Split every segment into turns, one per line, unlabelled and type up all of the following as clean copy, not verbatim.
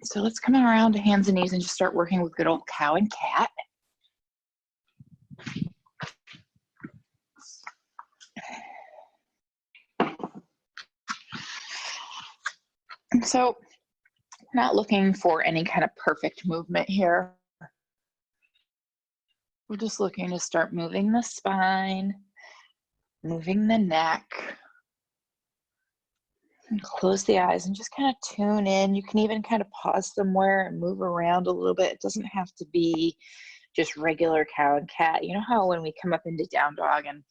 So let's come around to hands and knees and just start working with good old cow and cat. And so not looking for any kind of perfect movement here. We're just looking to start moving the spine, moving the neck, and close the eyes and just kind of tune in. You can even kind of pause somewhere and move around a little bit. It doesn't have to be just regular cow and cat. You know how when we come up into down dog and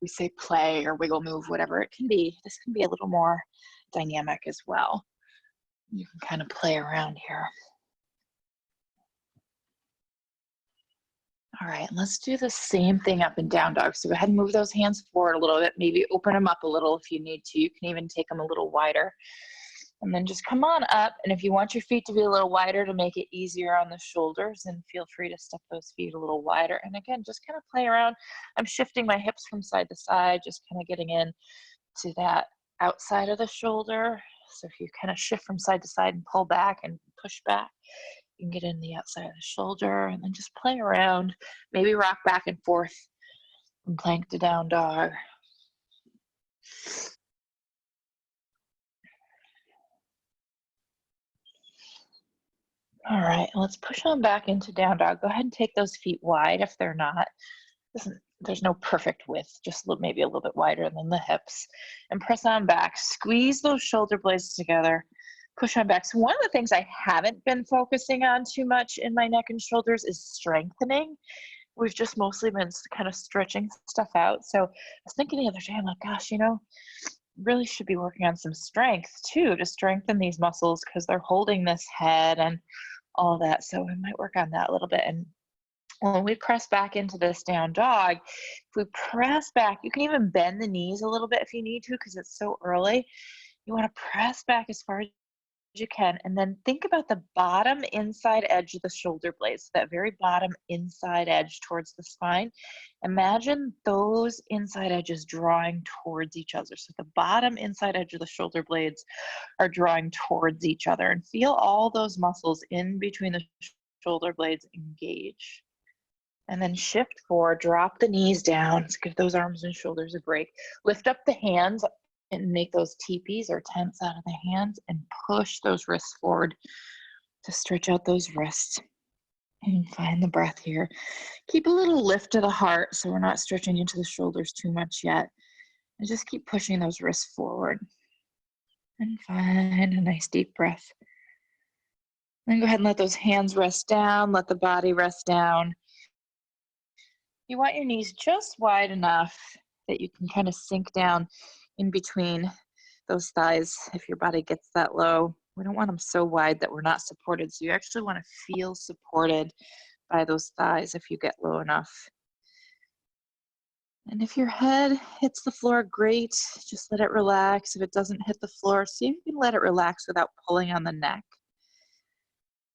we say play or wiggle, move, whatever it can be, this can be a little more dynamic as well. You can kind of play around here. All right, let's do the same thing up and down dog. So go ahead and move those hands forward a little bit, maybe open them up a little if you need to. You can even take them a little wider. And then just come on up. And if you want your feet to be a little wider to make it easier on the shoulders, then feel free to step those feet a little wider. And again, just kind of play around. I'm shifting my hips from side to side, just kind of getting in to that outside of the shoulder. So if you kind of shift from side to side and pull back and push back, you can get in the outside of the shoulder and then just play around. Maybe rock back and forth from plank to down dog. All right, let's push on back into down dog. Go ahead and take those feet wide if they're not. There's no perfect width, just maybe a little bit wider than the hips. And press on back. Squeeze those shoulder blades together. Push on back. So one of the things I haven't been focusing on too much in my neck and shoulders is strengthening. We've just mostly been kind of stretching stuff out. So I was thinking the other day, I'm like, gosh, you know, really should be working on some strength too, to strengthen these muscles because they're holding this head and all that. So we might work on that a little bit. And when we press back into this down dog, if we press back, you can even bend the knees a little bit if you need to because it's so early. You want to press back as far as you can, and then think about the bottom inside edge of the shoulder blades, that very bottom inside edge towards the spine. Imagine those inside edges drawing towards each other. So the bottom inside edge of the shoulder blades are drawing towards each other, and feel all those muscles in between the shoulder blades engage. And then shift forward, drop the knees down, give those arms and shoulders a break. Lift up the hands and make those teepees or tents out of the hands and push those wrists forward to stretch out those wrists. And find the breath here. Keep a little lift to the heart so we're not stretching into the shoulders too much yet. And just keep pushing those wrists forward. And find a nice deep breath. Then go ahead and let those hands rest down, let the body rest down. You want your knees just wide enough that you can kind of sink down in between those thighs if your body gets that low. We don't want them so wide that we're not supported. So you actually want to feel supported by those thighs if you get low enough. And if your head hits the floor, great. Just let it relax. If it doesn't hit the floor, see if you can let it relax without pulling on the neck.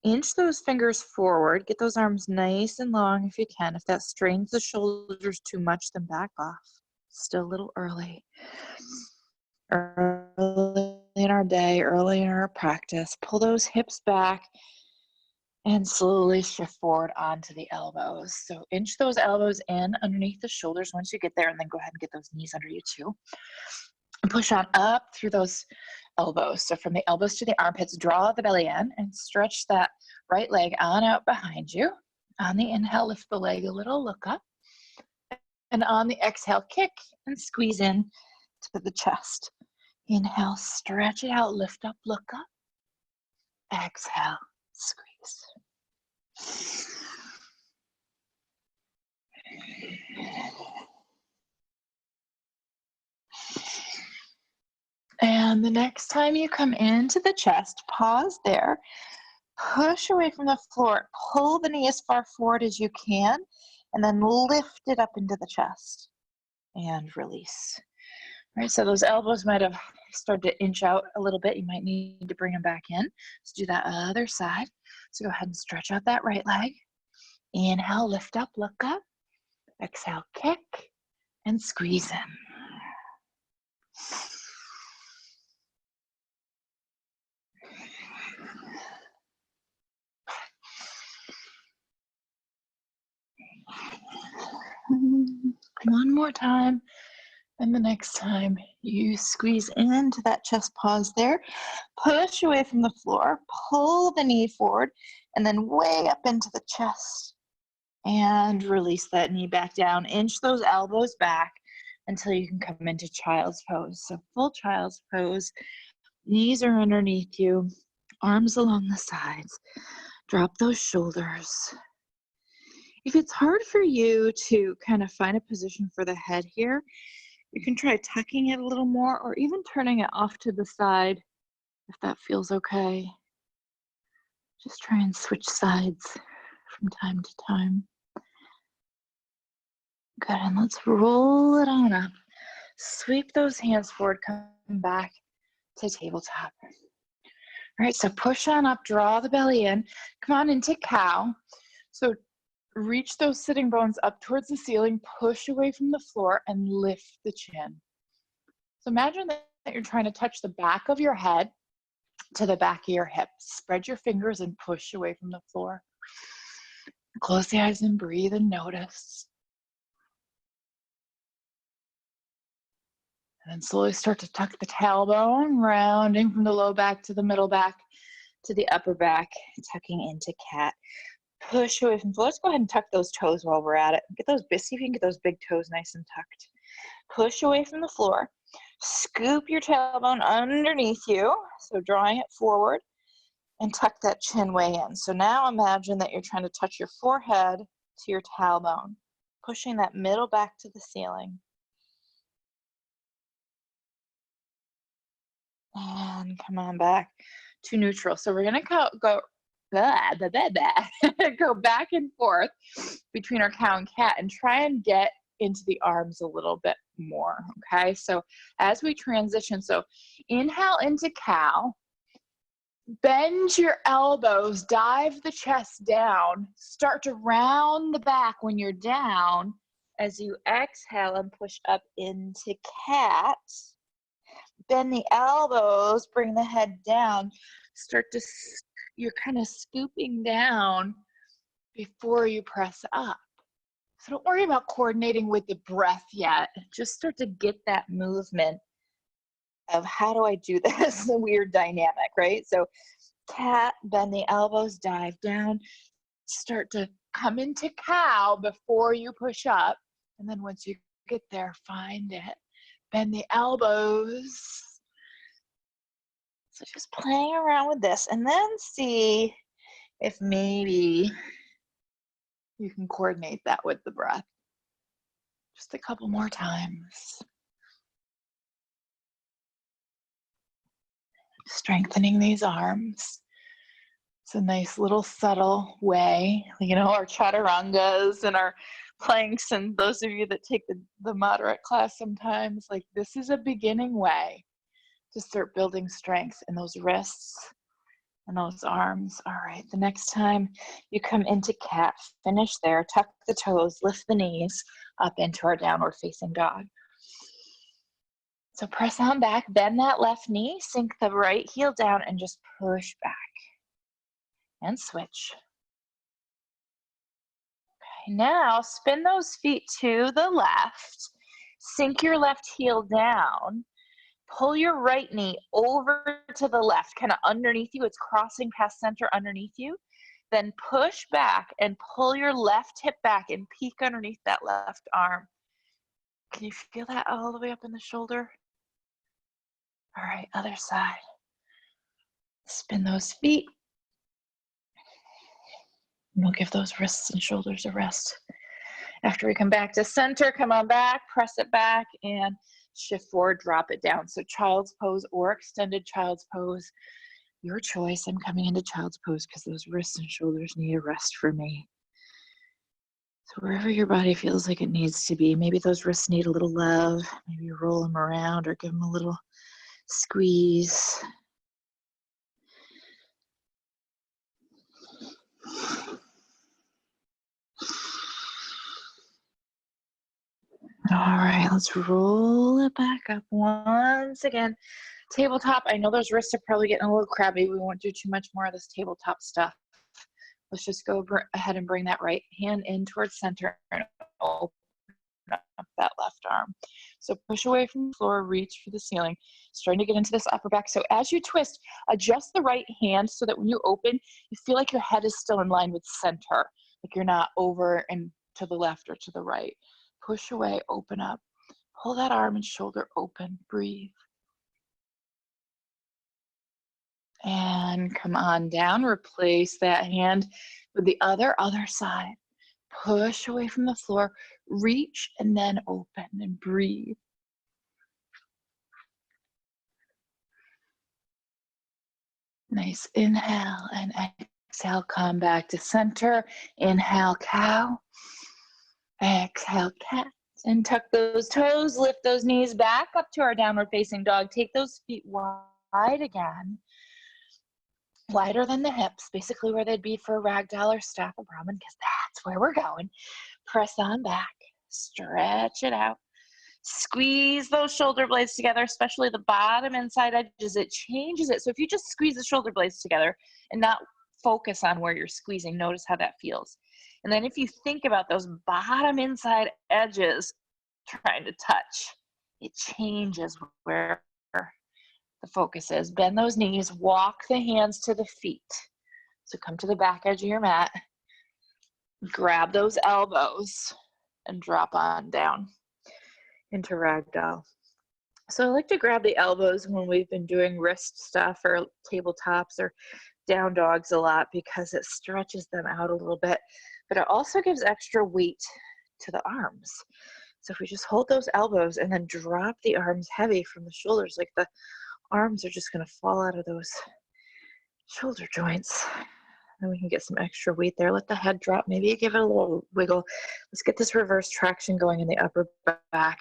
Inch those fingers forward. Get those arms nice and long if you can. If that strains the shoulders too much, then back off. Still a little early. Early in our day, early in our practice. Pull those hips back and slowly shift forward onto the elbows. So inch those elbows in underneath the shoulders once you get there, and then go ahead and get those knees under you too. And push on up through those elbows. So from the elbows to the armpits, draw the belly in and stretch that right leg on out behind you. On the inhale, lift the leg a little, look up. And on the exhale, kick and squeeze in to the chest. Inhale, stretch it out, lift up, look up. Exhale, squeeze. And the next time you come into the chest, pause there, push away from the floor, pull the knee as far forward as you can, and then lift it up into the chest and release. All right, so those elbows might have started to inch out a little bit. You might need to bring them back in. Let's do that other side. So go ahead and stretch out that right leg. Inhale, lift up, look up. Exhale, kick and squeeze in. more time. And the next time you squeeze into that chest pause there, push away from the floor, pull the knee forward, and then way up into the chest. And release that knee back down. Inch those elbows back until you can come into child's pose. So full child's pose. Knees are underneath you, arms along the sides. Drop those shoulders. If it's hard for you to kind of find a position for the head here, you can try tucking it a little more or even turning it off to the side if that feels okay. Just try and switch sides from time to time. Good, and let's roll it on up. Sweep those hands forward, come back to tabletop. All right, so push on up, draw the belly in. Come on into cow. So reach those sitting bones up towards the ceiling, push away from the floor, and lift the chin. So imagine that you're trying to touch the back of your head to the back of your hips. Spread your fingers and push away from the floor. Close the eyes and breathe and notice. And then slowly start to tuck the tailbone, rounding from the low back to the middle back to the upper back, tucking into cat. Push away from the floor. Let's go ahead and tuck those toes while we're at it. See if you can get those big toes nice and tucked. Push away from the floor. Scoop your tailbone underneath you, so drawing it forward, and tuck that chin way in. So now imagine that you're trying to touch your forehead to your tailbone, pushing that middle back to the ceiling. And come on back to neutral. So we're gonna go go back and forth between our cow and cat and try and get into the arms a little bit more, okay? So as we transition, so inhale into cow, bend your elbows, dive the chest down, start to round the back when you're down as you exhale and push up into cat. Bend the elbows, bring the head down, you're kind of scooping down before you press up. So don't worry about coordinating with the breath yet. Just start to get that movement of how do I do this, the weird dynamic, right? So cat, bend the elbows, dive down, start to come into cow before you push up. And then once you get there, find it. Bend the elbows. So just playing around with this and then see if maybe you can coordinate that with the breath. Just a couple more times. Strengthening these arms. It's a nice little subtle way, you know, our chaturangas and our planks, and those of you that take the moderate class sometimes, like this is a beginning way to start building strength in those wrists and those arms. All right, the next time you come into cat, finish there, tuck the toes, lift the knees up into our downward facing dog. So press on back, bend that left knee, sink the right heel down and just push back and switch. Okay, now spin those feet to the left, sink your left heel down, pull your right knee over to the left, kind of underneath you. It's crossing past center underneath you. Then push back and pull your left hip back and peek underneath that left arm. Can you feel that all the way up in the shoulder? All right, other side. Spin those feet. And we'll give those wrists and shoulders a rest. After we come back to center, come on back, press it back, and shift forward, drop it down. So child's pose or extended child's pose, your choice. I'm coming into child's pose because those wrists and shoulders need a rest for me. So wherever your body feels like it needs to be, maybe those wrists need a little love, maybe you roll them around or give them a little squeeze. All right, let's roll it back up once again. Tabletop, I know those wrists are probably getting a little crabby. We won't do too much more of this tabletop stuff. Let's just go ahead and bring that right hand in towards center and open up that left arm. So push away from the floor, reach for the ceiling, starting to get into this upper back. So as you twist, adjust the right hand so that when you open, you feel like your head is still in line with center, like you're not over and to the left or to the right. Push away, open up. Pull that arm and shoulder open, breathe. And come on down, replace that hand with the other side. Push away from the floor, reach, and then open and breathe. Nice inhale and exhale, come back to center. Inhale, cow. Exhale, cat. And tuck those toes, lift those knees back up to our downward facing dog. Take those feet wide again. Wider than the hips, basically where they'd be for a ragdoll or staff of Brahman, because that's where we're going. Press on back, stretch it out. Squeeze those shoulder blades together, especially the bottom inside edges. It changes it. So if you just squeeze the shoulder blades together and not focus on where you're squeezing, notice how that feels. And then if you think about those bottom inside edges trying to touch, it changes where the focus is. Bend those knees, walk the hands to the feet. So come to the back edge of your mat, grab those elbows and drop on down into ragdoll. So I like to grab the elbows when we've been doing wrist stuff or tabletops or down dogs a lot because it stretches them out a little bit, but it also gives extra weight to the arms. So if we just hold those elbows and then drop the arms heavy from the shoulders, like the arms are just going to fall out of those shoulder joints. Then we can get some extra weight there. Let the head drop. Maybe give it a little wiggle. Let's get this reverse traction going in the upper back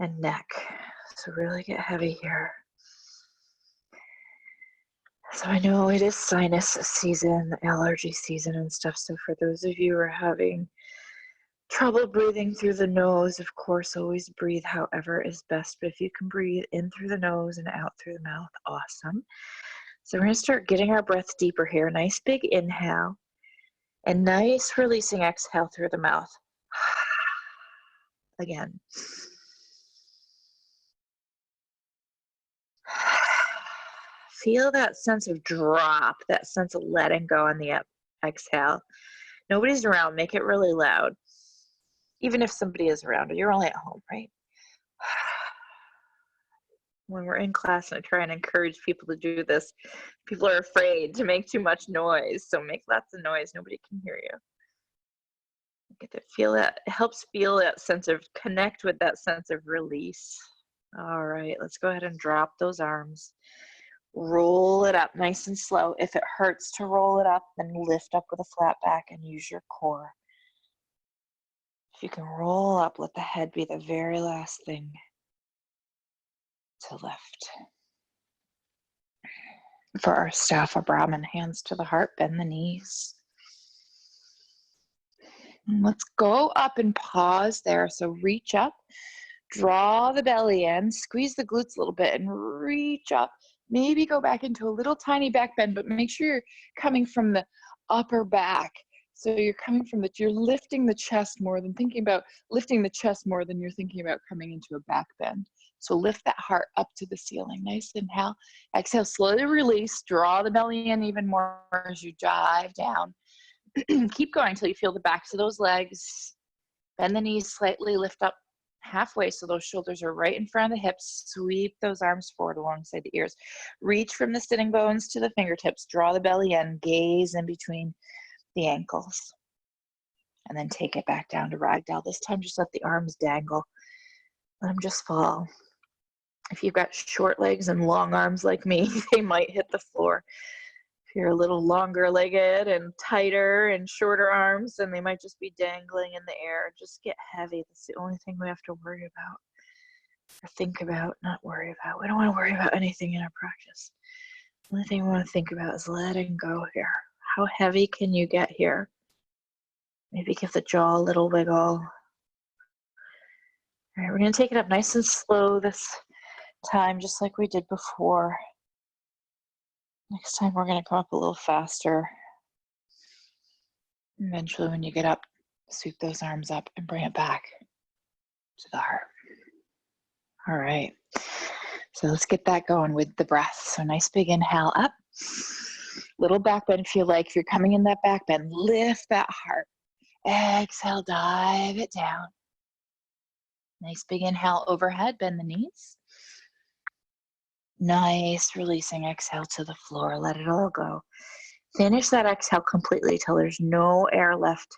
and neck. So really get heavy here. So I know it is sinus season, allergy season and stuff. So for those of you who are having trouble breathing through the nose, of course, always breathe however is best. But if you can breathe in through the nose and out through the mouth, awesome. So we're going to start getting our breath deeper here. Nice big inhale and nice releasing exhale through the mouth. Again. Feel that sense of drop, that sense of letting go on the exhale. Nobody's around. Make it really loud. Even if somebody is around, you're only at home, right? When we're in class and I try and encourage people to do this, people are afraid to make too much noise. So make lots of noise. Nobody can hear you. Get to feel that. It helps feel that sense of connect with that sense of release. All right, let's go ahead and drop those arms. Roll it up nice and slow. If it hurts to roll it up, then lift up with a flat back and use your core. If you can roll up, let the head be the very last thing to lift. For our staff of Brahman, hands to the heart, bend the knees. And let's go up and pause there. So reach up, draw the belly in, squeeze the glutes a little bit and reach up. Maybe go back into a little tiny back bend, but make sure you're coming from the upper back. So you're coming from you're lifting the chest more than thinking about lifting the chest more than you're thinking about coming into a back bend. So lift that heart up to the ceiling. Nice inhale. Exhale, slowly release. Draw the belly in even more as you dive down. Keep going until you feel the backs of those legs. Bend the knees slightly, lift up halfway so those shoulders are right in front of the hips. Sweep those arms forward alongside the ears. Reach from the sitting bones to the fingertips. Draw the belly in. Gaze in between the ankles. And then take it back down to ragdoll. This time just let the arms dangle. Let them just fall. If you've got short legs and long arms like me, they might hit the floor. If you're a little longer legged and tighter and shorter arms, then they might just be dangling in the air. Just get heavy. That's the only thing we have to worry about or think about, not worry about. We don't want to worry about anything in our practice. The only thing we want to think about is letting go here. How heavy can you get here? Maybe give the jaw a little wiggle. All right, we're going to take it up nice and slow this time, just like we did before. Next time, we're going to come up a little faster. Eventually, when you get up, sweep those arms up and bring it back. to the heart. All right. So let's get that going with the breath. So nice big inhale up. Little back bend if you like. If you're coming in that back bend, lift that heart. Exhale, dive it down. Nice big inhale overhead, bend the knees. Nice releasing exhale to the floor. Let it all go. Finish that exhale completely till there's no air left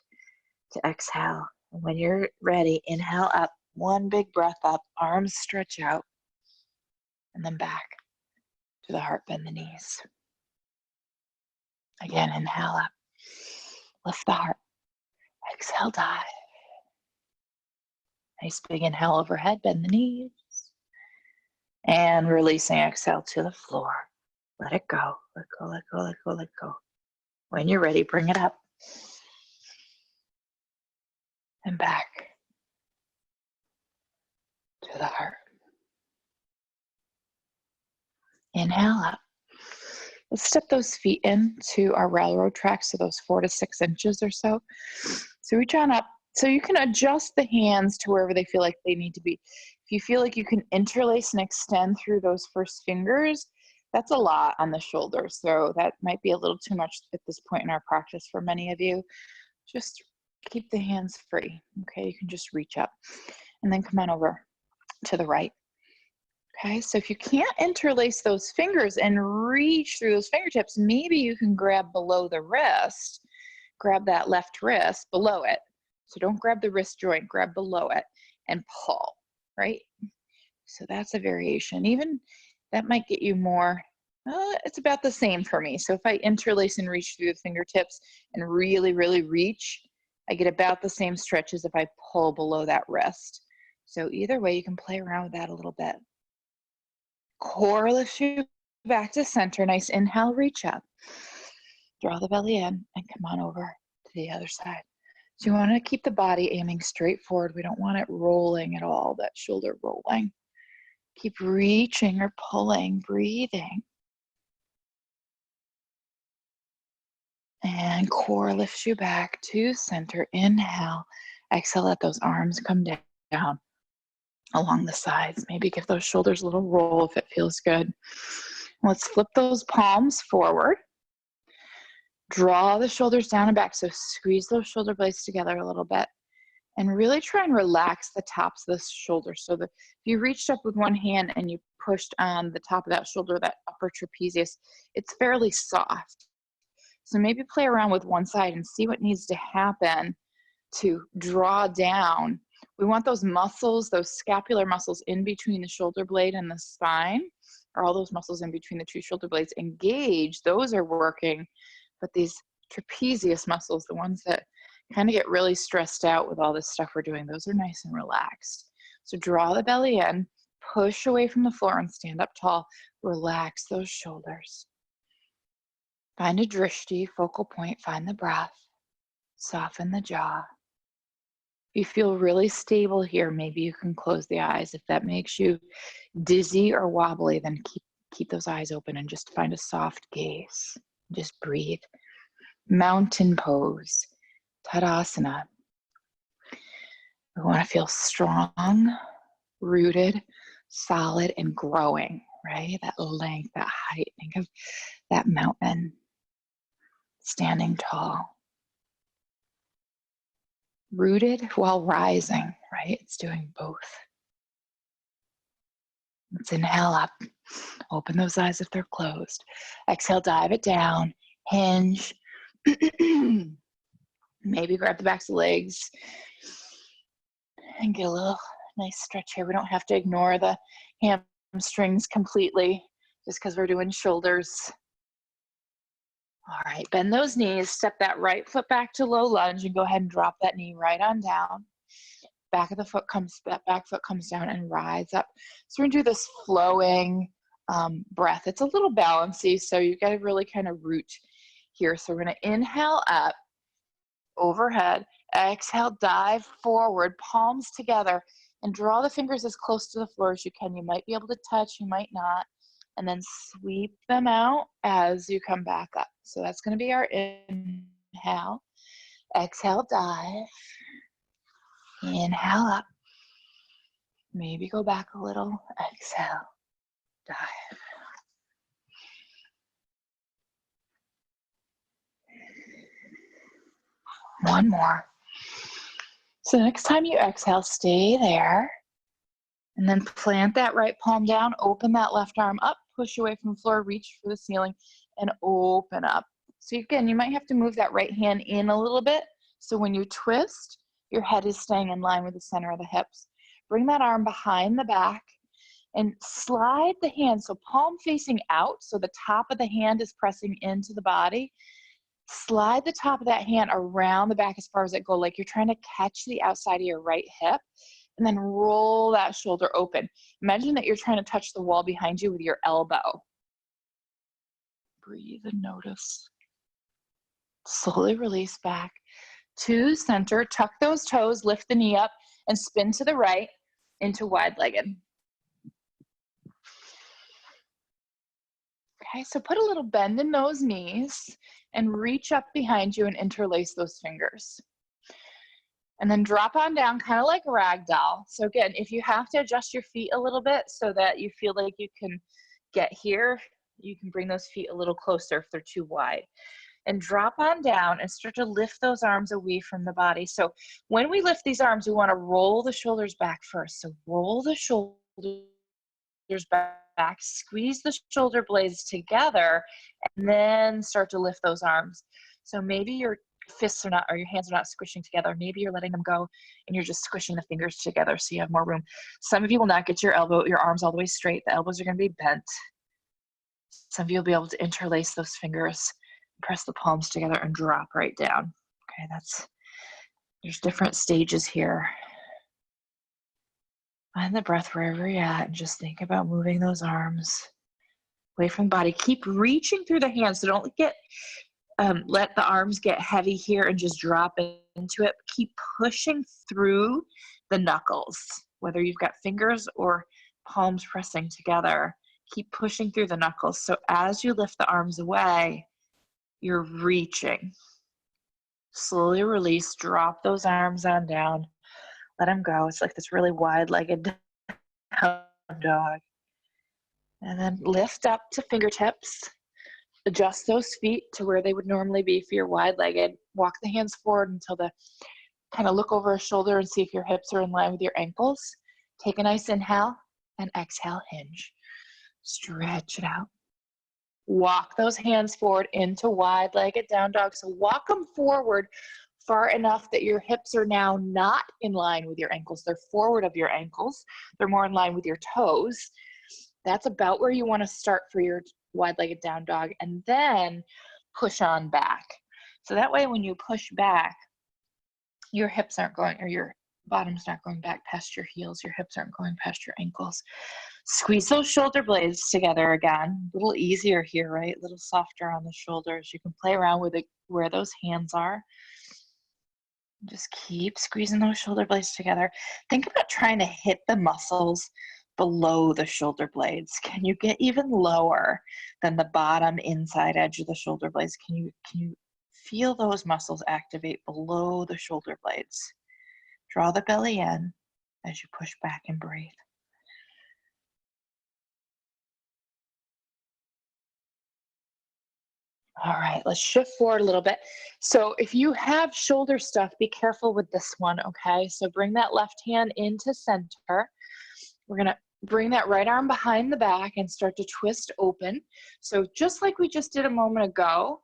to exhale. And when you're ready, inhale up. One big breath up. Arms stretch out. And then back to the heart, bend the knees. Again, inhale up. Lift the heart. Exhale, dive. Nice big inhale overhead, bend the knees. And releasing exhale to the floor. Let it go. Let go, let go, let go, let go. When you're ready, bring it up. And back to the heart. Inhale up. Let's step those feet into our railroad tracks, so those 4 to 6 inches or so. So reach on up. So you can adjust the hands to wherever they feel like they need to be. If you feel like you can interlace and extend through those first fingers, that's a lot on the shoulders. So that might be a little too much at this point in our practice for many of you. Just keep the hands free. Okay, you can just reach up and then come on over to the right. Okay, so if you can't interlace those fingers and reach through those fingertips, maybe you can grab below the wrist, grab that left wrist below it. So don't grab the wrist joint, grab below it and pull, right? So that's a variation. Even that might get you more, it's about the same for me. So if I interlace and reach through the fingertips and really, really reach, I get about the same stretch as if I pull below that wrist. So either way, you can play around with that a little bit. Core lifts you back to center. Nice inhale, reach up. Draw the belly in and come on over to the other side. So you want to keep the body aiming straight forward. We don't want it rolling at all, that shoulder rolling. Keep reaching or pulling, breathing. And core lifts you back to center. Inhale. Exhale, let those arms come down along the sides. Maybe give those shoulders a little roll if it feels good. Let's flip those palms forward. Draw the shoulders down and back. So squeeze those shoulder blades together a little bit. And really try and relax the tops of the shoulder. So that if you reached up with one hand and you pushed on the top of that shoulder, that upper trapezius, it's fairly soft. So maybe play around with one side and see what needs to happen to draw down. We want those muscles, those scapular muscles in between the shoulder blade and the spine, or all those muscles in between the two shoulder blades engaged. Those are working, but these trapezius muscles, the ones that kind of get really stressed out with all this stuff we're doing, those are nice and relaxed. So draw the belly in, push away from the floor and stand up tall. Relax those shoulders. Find a drishti, focal point, find the breath. Soften the jaw. If you feel really stable here, maybe you can close the eyes. If that makes you dizzy or wobbly, then keep those eyes open and just find a soft gaze. Just breathe. Mountain pose, Tadasana. We want to feel strong, rooted, solid, and growing, right? That length, that height. Think of that mountain standing tall. Rooted while rising, right? It's doing both. Let's inhale up. Open those eyes if they're closed. Exhale, dive it down. Hinge. Maybe grab the backs of the legs and get a little nice stretch here. We don't have to ignore the hamstrings completely just because we're doing shoulders. All right, bend those knees. Step that right foot back to low lunge and go ahead and drop that knee right on down. Back of the foot comes, that back foot comes down and rise up. So we're gonna do this flowing breath. It's a little bouncy, so you gotta really kind of root here. So we're gonna inhale up, overhead, exhale, dive forward, palms together, and draw the fingers as close to the floor as you can. You might be able to touch, you might not. And then sweep them out as you come back up. So that's gonna be our inhale. Exhale, dive. Inhale up. Maybe go back a little. Exhale, dive. One more. So next time you exhale, stay there. And then plant that right palm down, open that left arm up, push away from the floor, reach for the ceiling, and open up. So again, you might have to move that right hand in a little bit. So when you twist, your head is staying in line with the center of the hips. Bring that arm behind the back and slide the hand, so palm facing out, so the top of the hand is pressing into the body. Slide the top of that hand around the back as far as it goes, like you're trying to catch the outside of your right hip. And then roll that shoulder open. Imagine that you're trying to touch the wall behind you with your elbow. Breathe and notice. Slowly release back to center. Tuck those toes, lift the knee up, and spin to the right into wide-legged. Okay, so put a little bend in those knees and reach up behind you and interlace those fingers. And then drop on down, kind of like ragdoll. So again, if you have to adjust your feet a little bit so that you feel like you can get here, you can bring those feet a little closer if they're too wide. And drop on down and start to lift those arms away from the body. So when we lift these arms, we want to roll the shoulders back first. So roll the shoulders back, squeeze the shoulder blades together, and then start to lift those arms. So maybe your fists are not, or your hands are not squishing together. Maybe you're letting them go and you're just squishing the fingers together so you have more room. Some of you will not get your arms all the way straight. The elbows are going to be bent. Some of you will be able to interlace those fingers, press the palms together and drop right down. Okay, there's different stages here. Find the breath wherever you're at and just think about moving those arms away from the body. Keep reaching through the hands, so don't let the arms get heavy here and just drop into it. Keep pushing through the knuckles, whether you've got fingers or palms pressing together. Keep pushing through the knuckles. So as you lift the arms away, you're reaching. Slowly release, drop those arms on down. Let them go. It's like this really wide-legged down dog. And then lift up to fingertips. Adjust those feet to where they would normally be if you're wide-legged. Walk the hands forward until kind of look over a shoulder and see if your hips are in line with your ankles. Take a nice inhale and exhale, hinge. Stretch it out. Walk those hands forward into wide-legged down dog. So walk them forward far enough that your hips are now not in line with your ankles. They're forward of your ankles. They're more in line with your toes. That's about where you want to start for your wide-legged down dog, and then push on back. So that way when you push back, your hips aren't going, or your bottom's not going back past your heels. Your hips aren't going past your ankles. Squeeze those shoulder blades together again. A little easier here, right? A little softer on the shoulders. You can play around with it where those hands are. Just keep squeezing those shoulder blades together. Think about trying to hit the muscles below the shoulder blades. Can you get even lower than the bottom inside edge of the shoulder blades? Can you feel those muscles activate below the shoulder blades? Draw the belly in as you push back and breathe. All right, let's shift forward a little bit. So if you have shoulder stuff, be careful with this one, okay? So bring that left hand into center. We're gonna bring that right arm behind the back and start to twist open. So just like we just did a moment ago,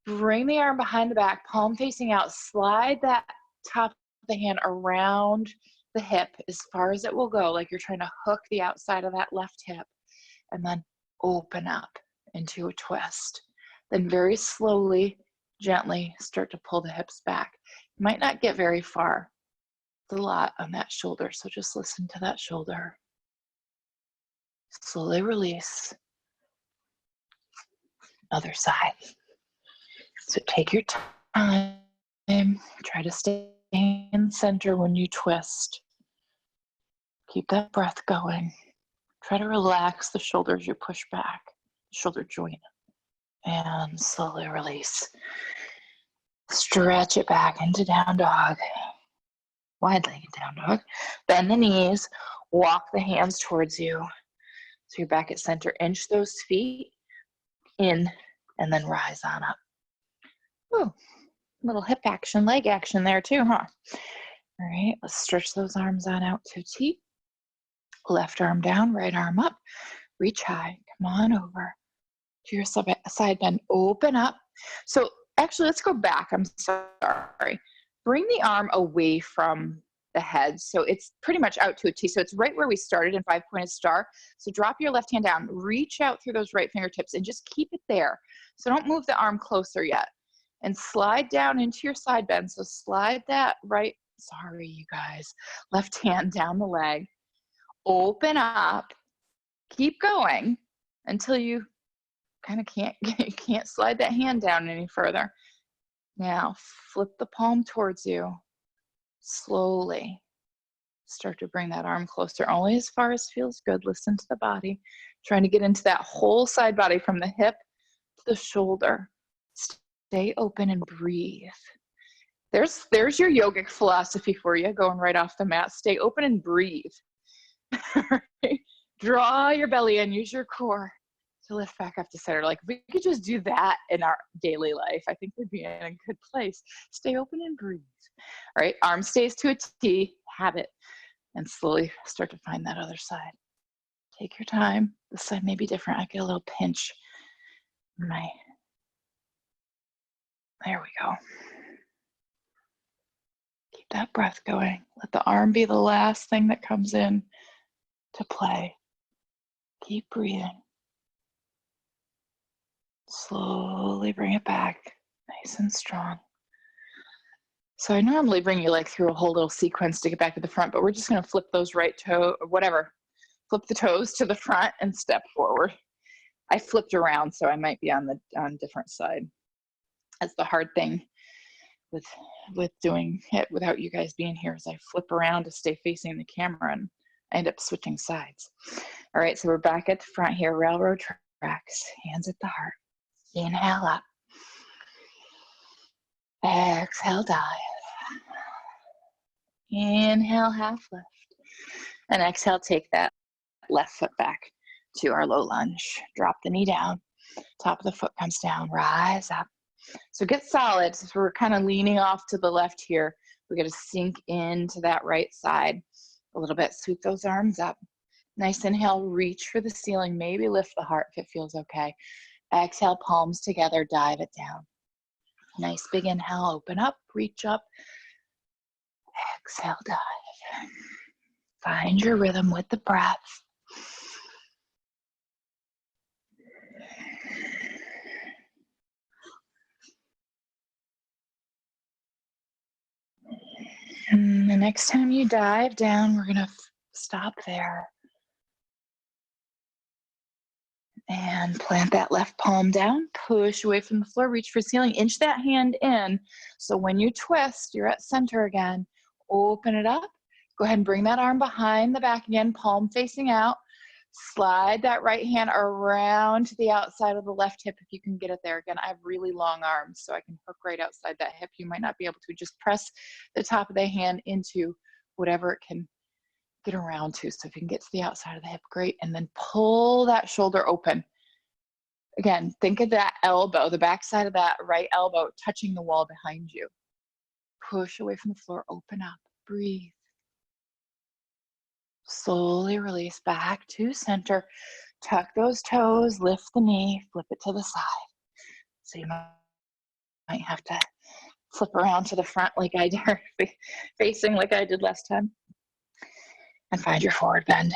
bring the arm behind the back, palm facing out, slide that top of the hand around the hip as far as it will go, like you're trying to hook the outside of that left hip, and then open up into a twist. Then very slowly, gently start to pull the hips back. You might not get very far. It's a lot on that shoulder, so just listen to that shoulder. Slowly release. Other side. So take your time. Try to stay in center when you twist. Keep that breath going. Try to relax the shoulders you push back, shoulder joint. And slowly release. Stretch it back into down dog. Wide-legged down dog. Bend the knees. Walk the hands towards you. So you're back at center. Inch those feet in and then rise on up. Ooh, little hip action, leg action there too, huh? All right, let's stretch those arms on out to T. Left arm down, right arm up. Reach high. Come on over to your side bend. Open up. So actually, let's go back. I'm sorry. Bring the arm away from the head. So it's pretty much out to a T. So it's right where we started in 5-pointed star. So drop your left hand down. Reach out through those right fingertips and just keep it there. So don't move the arm closer yet. And slide down into your side bend. So slide that right, sorry you guys, left hand down the leg. Open up. Keep going until you kind of can't slide that hand down any further. Now flip the palm towards you. Slowly start to bring that arm closer, only as far as feels good. Listen to the body. Trying to get into that whole side body from the hip to the shoulder. Stay open and breathe. There's your yogic philosophy for you, going right off the mat. Stay open and breathe. Draw your belly in, use your core to lift back up to center. Like if we could just do that in our daily life, I think we'd be in a good place. Stay open and breathe. All right, arm stays to a T, have it, and slowly start to find that other side. Take your time. This side may be different. I get a little pinch. There we go. Keep that breath going. Let the arm be the last thing that comes in to play. Keep breathing. Slowly bring it back, nice and strong. So I normally bring you like through a whole little sequence to get back to the front, but we're just gonna flip those right toe, whatever. Flip the toes to the front and step forward. I flipped around, so I might be on different side. That's the hard thing with doing it without you guys being here, is I flip around to stay facing the camera and I end up switching sides. All right, so we're back at the front here, railroad tracks, hands at the heart. Inhale up. Exhale, dive. Inhale, half lift. And exhale, take that left foot back to our low lunge. Drop the knee down. Top of the foot comes down. Rise up. So get solid. So we're kind of leaning off to the left here. We're going to sink into that right side a little bit. Sweep those arms up. Nice inhale. Reach for the ceiling. Maybe lift the heart if it feels okay. Exhale, palms together. Dive it down. Nice big inhale. Open up. Reach up. Exhale, dive. Find your rhythm with the breath. And the next time you dive down, we're gonna stop there. And plant that left palm down, push away from the floor, reach for ceiling, inch that hand in. So when you twist, you're at center again. Open it up. Go ahead and bring that arm behind the back again, palm facing out. Slide that right hand around to the outside of the left hip if you can get it there. Again, I have really long arms, so I can hook right outside that hip. You might not be able to. Just press the top of the hand into whatever it can get around to. So if you can get to the outside of the hip, great. And then pull that shoulder open. Again, think of that elbow, the back side of that right elbow touching the wall behind you. Push away from the floor, open up, breathe. Slowly release back to center. Tuck those toes, lift the knee, flip it to the side. So you might have to flip around to the front like I did, facing like I did last time. And find your forward bend.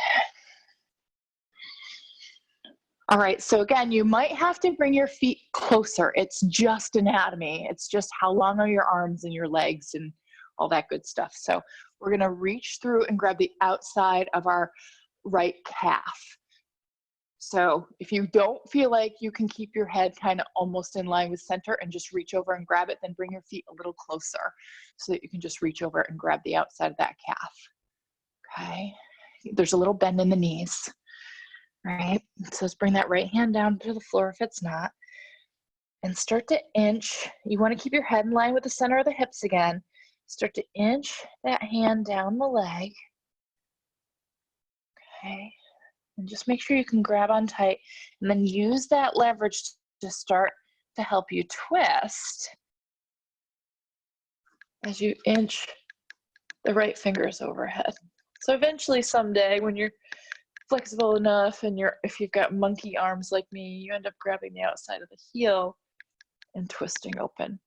All right, so again, you might have to bring your feet closer. It's just anatomy. It's just how long are your arms and your legs and all that good stuff. So we're gonna reach through and grab the outside of our right calf. So if you don't feel like you can keep your head kind of almost in line with center and just reach over and grab it, then bring your feet a little closer so that you can just reach over and grab the outside of that calf. Okay, there's a little bend in the knees. All right, so let's bring that right hand down to the floor if it's not, and start to inch. You want to keep your head in line with the center of the hips again. Start to inch that hand down the leg. Okay. And just make sure you can grab on tight and then use that leverage to start to help you twist as you inch the right fingers overhead. So eventually someday when you're flexible enough and if you've got monkey arms like me, you end up grabbing the outside of the heel and twisting open.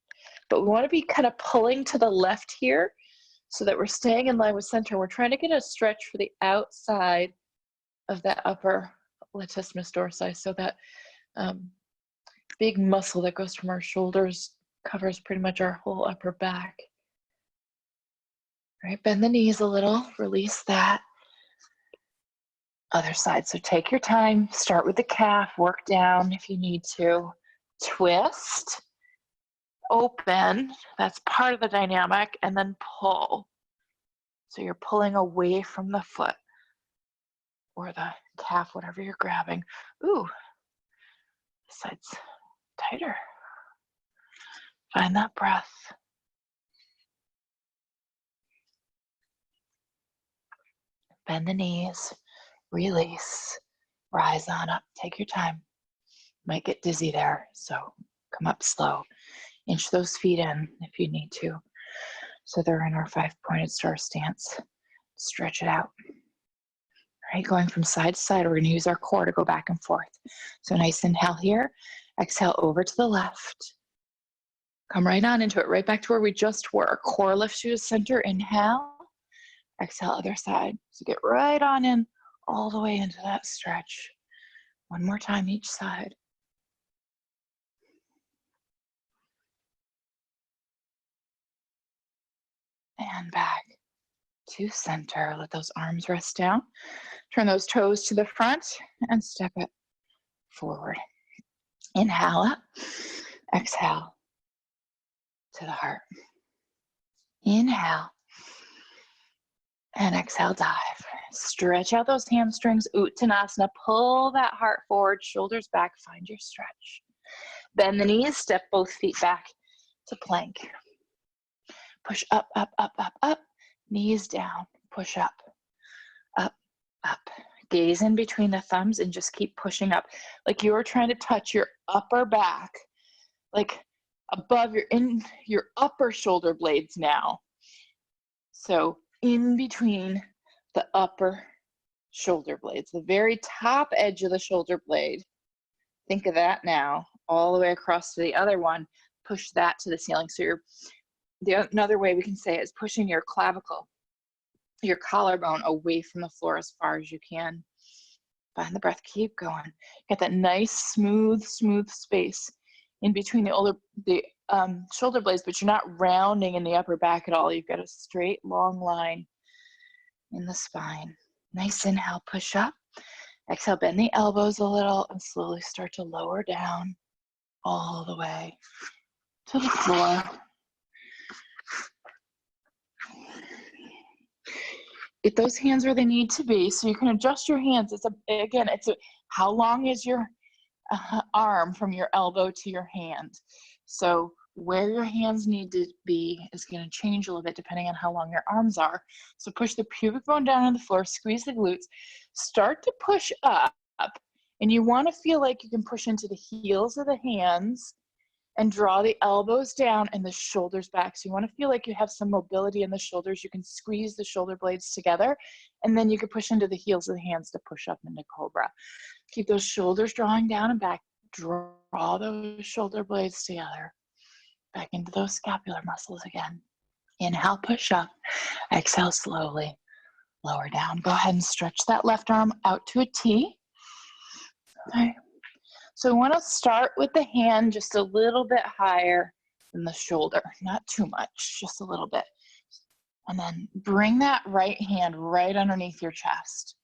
But we want to be kind of pulling to the left here so that we're staying in line with center. We're trying to get a stretch for the outside of that upper latissimus dorsi, so that big muscle that goes from our shoulders covers pretty much our whole upper back. All right, bend the knees a little, release that. Other side, so take your time, start with the calf, work down if you need to. Twist, open, that's part of the dynamic, and then pull. So you're pulling away from the foot or the calf, whatever you're grabbing. Ooh, this side's tighter. Find that breath. Bend the knees, release, rise on up, take your time. Might get dizzy there, so come up slow. Inch those feet in if you need to. So they're in our 5-pointed star stance. Stretch it out. All right, going from side to side, we're gonna use our core to go back and forth. So nice inhale here, exhale over to the left. Come right on into it, right back to where we just were. Core lifts you to center, inhale. Exhale, other side. So get right on in all the way into that stretch. One more time each side. And back to center. Let those arms rest down. Turn those toes to the front and step it forward. Inhale up, exhale to the heart. Inhale and exhale, dive. Stretch out those hamstrings, Uttanasana. Pull that heart forward, shoulders back, find your stretch. Bend the knees, step both feet back to plank. Push up, up, up, up, up. Knees down, push up, up, up. Gaze in between the thumbs and just keep pushing up. Like you're trying to touch your upper back, like above your upper shoulder blades now. So in between the upper shoulder blades, the very top edge of the shoulder blade. Think of that now, all the way across to the other one. Push that to the ceiling. So another way we can say it is pushing your clavicle, your collarbone away from the floor as far as you can. Find the breath, keep going. Get that nice, smooth space in between the shoulder blades, but you're not rounding in the upper back at all. You've got a straight, long line in the spine. Nice inhale, push up. Exhale, bend the elbows a little and slowly start to lower down all the way to the floor. Get those hands where they need to be so you can adjust your hands. How long is your arm from your elbow to your hand? So where your hands need to be is going to change a little bit depending on how long your arms are. So push the pubic bone down on the floor, squeeze the glutes, start to push up, and you want to feel like you can push into the heels of the hands and draw the elbows down and the shoulders back. So you want to feel like you have some mobility in the shoulders. You can squeeze the shoulder blades together, and then you can push into the heels of the hands to push up into cobra. Keep those shoulders drawing down and back. Draw those shoulder blades together. Back into those scapular muscles again. Inhale, push up. Exhale, slowly lower down. Go ahead and stretch that left arm out to a T. Okay. So we want to start with the hand just a little bit higher than the shoulder. Not too much, just a little bit. And then bring that right hand right underneath your chest.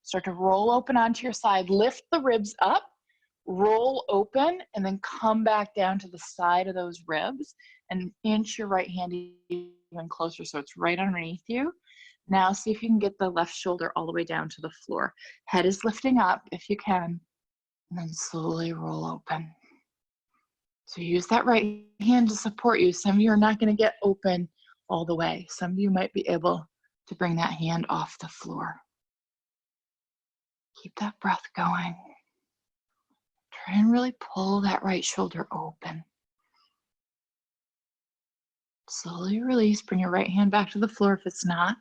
Start to roll open onto your side. Lift the ribs up. Roll open and then come back down to the side of those ribs and inch your right hand even closer so it's right underneath you. Now see if you can get the left shoulder all the way down to the floor. Head is lifting up if you can, and then slowly roll open. So use that right hand to support you. Some of you are not going to get open all the way. Some of you might be able to bring that hand off the floor. Keep that breath going. Try and really pull that right shoulder open. Slowly release. Bring your right hand back to the floor if it's not.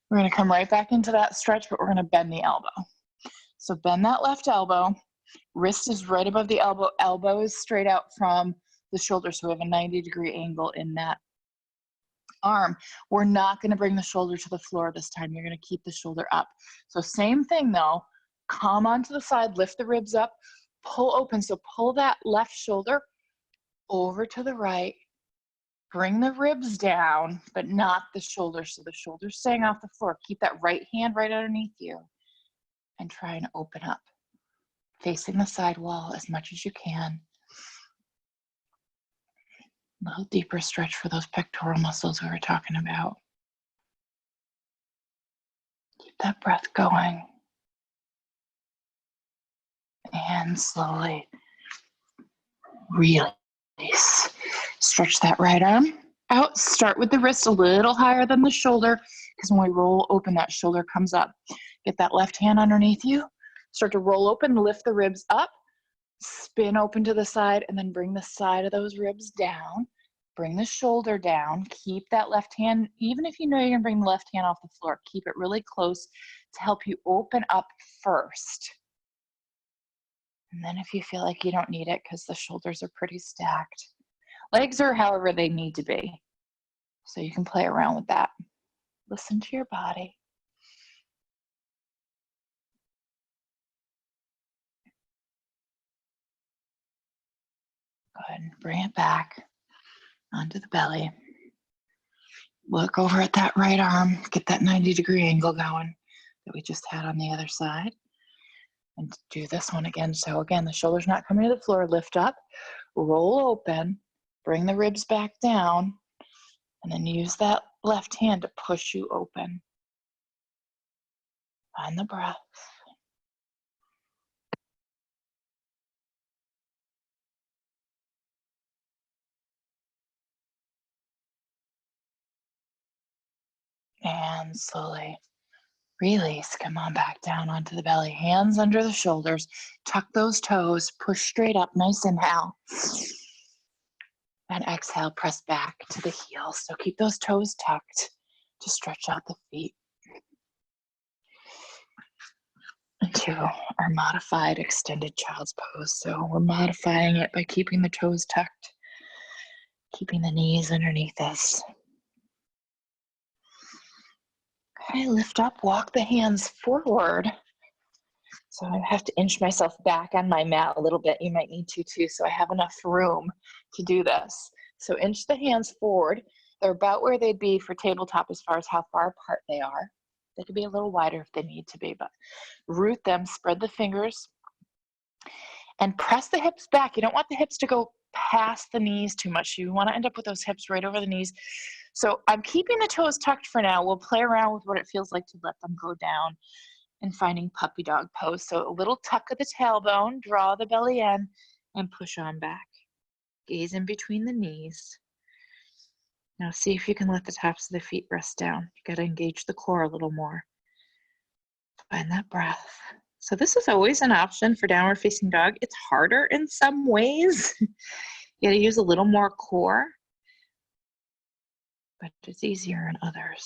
We're going to come right back into that stretch, but we're going to bend the elbow. So bend that left elbow. Wrist is right above the elbow. Elbow is straight out from the shoulder. So we have a 90-degree angle in that arm. We're not going to bring the shoulder to the floor this time. You're going to keep the shoulder up. So same thing though. Come onto the side, lift the ribs up, pull open. So pull that left shoulder over to the right. Bring the ribs down, but not the shoulder. So the shoulder's staying off the floor. Keep that right hand right underneath you and try and open up, facing the side wall as much as you can. A little deeper stretch for those pectoral muscles we were talking about. Keep that breath going. And slowly release. Stretch that right arm out. Start with the wrist a little higher than the shoulder, because when we roll open, that shoulder comes up. Get that left hand underneath you. Start to roll open, lift the ribs up, spin open to the side, and then bring the side of those ribs down. Bring the shoulder down. Keep that left hand, even if you know you're going to bring the left hand off the floor, keep it really close to help you open up first. And then if you feel like you don't need it because the shoulders are pretty stacked, legs are however they need to be. So you can play around with that. Listen to your body. Go ahead and bring it back onto the belly. Look over at that right arm. Get that 90-degree angle going that we just had on the other side. And do this one again. So again, the shoulder's not coming to the floor. Lift up, roll open, bring the ribs back down, and then use that left hand to push you open. Find the breath. And slowly release. Come on back down onto the belly. Hands under the shoulders. Tuck those toes. Push straight up. Nice inhale. And exhale, press back to the heels. So keep those toes tucked to stretch out the feet. Into our modified extended child's pose. So we're modifying it by keeping the toes tucked, keeping the knees underneath us. Okay, lift up, walk the hands forward. So I have to inch myself back on my mat a little bit. You might need to too, so I have enough room to do this. So inch the hands forward. They're about where they'd be for tabletop as far as how far apart they are. They could be a little wider if they need to be, but root them, spread the fingers, and press the hips back. You don't want the hips to go past the knees too much. You want to end up with those hips right over the knees. So I'm keeping the toes tucked for now. We'll play around with what it feels like to let them go down and finding puppy dog pose. So a little tuck of the tailbone, draw the belly in, and push on back. Gaze in between the knees. Now see if you can let the tops of the feet rest down. You got to engage the core a little more. Find that breath. So this is always an option for downward facing dog. It's harder in some ways. You got to use a little more core, but it's easier in others.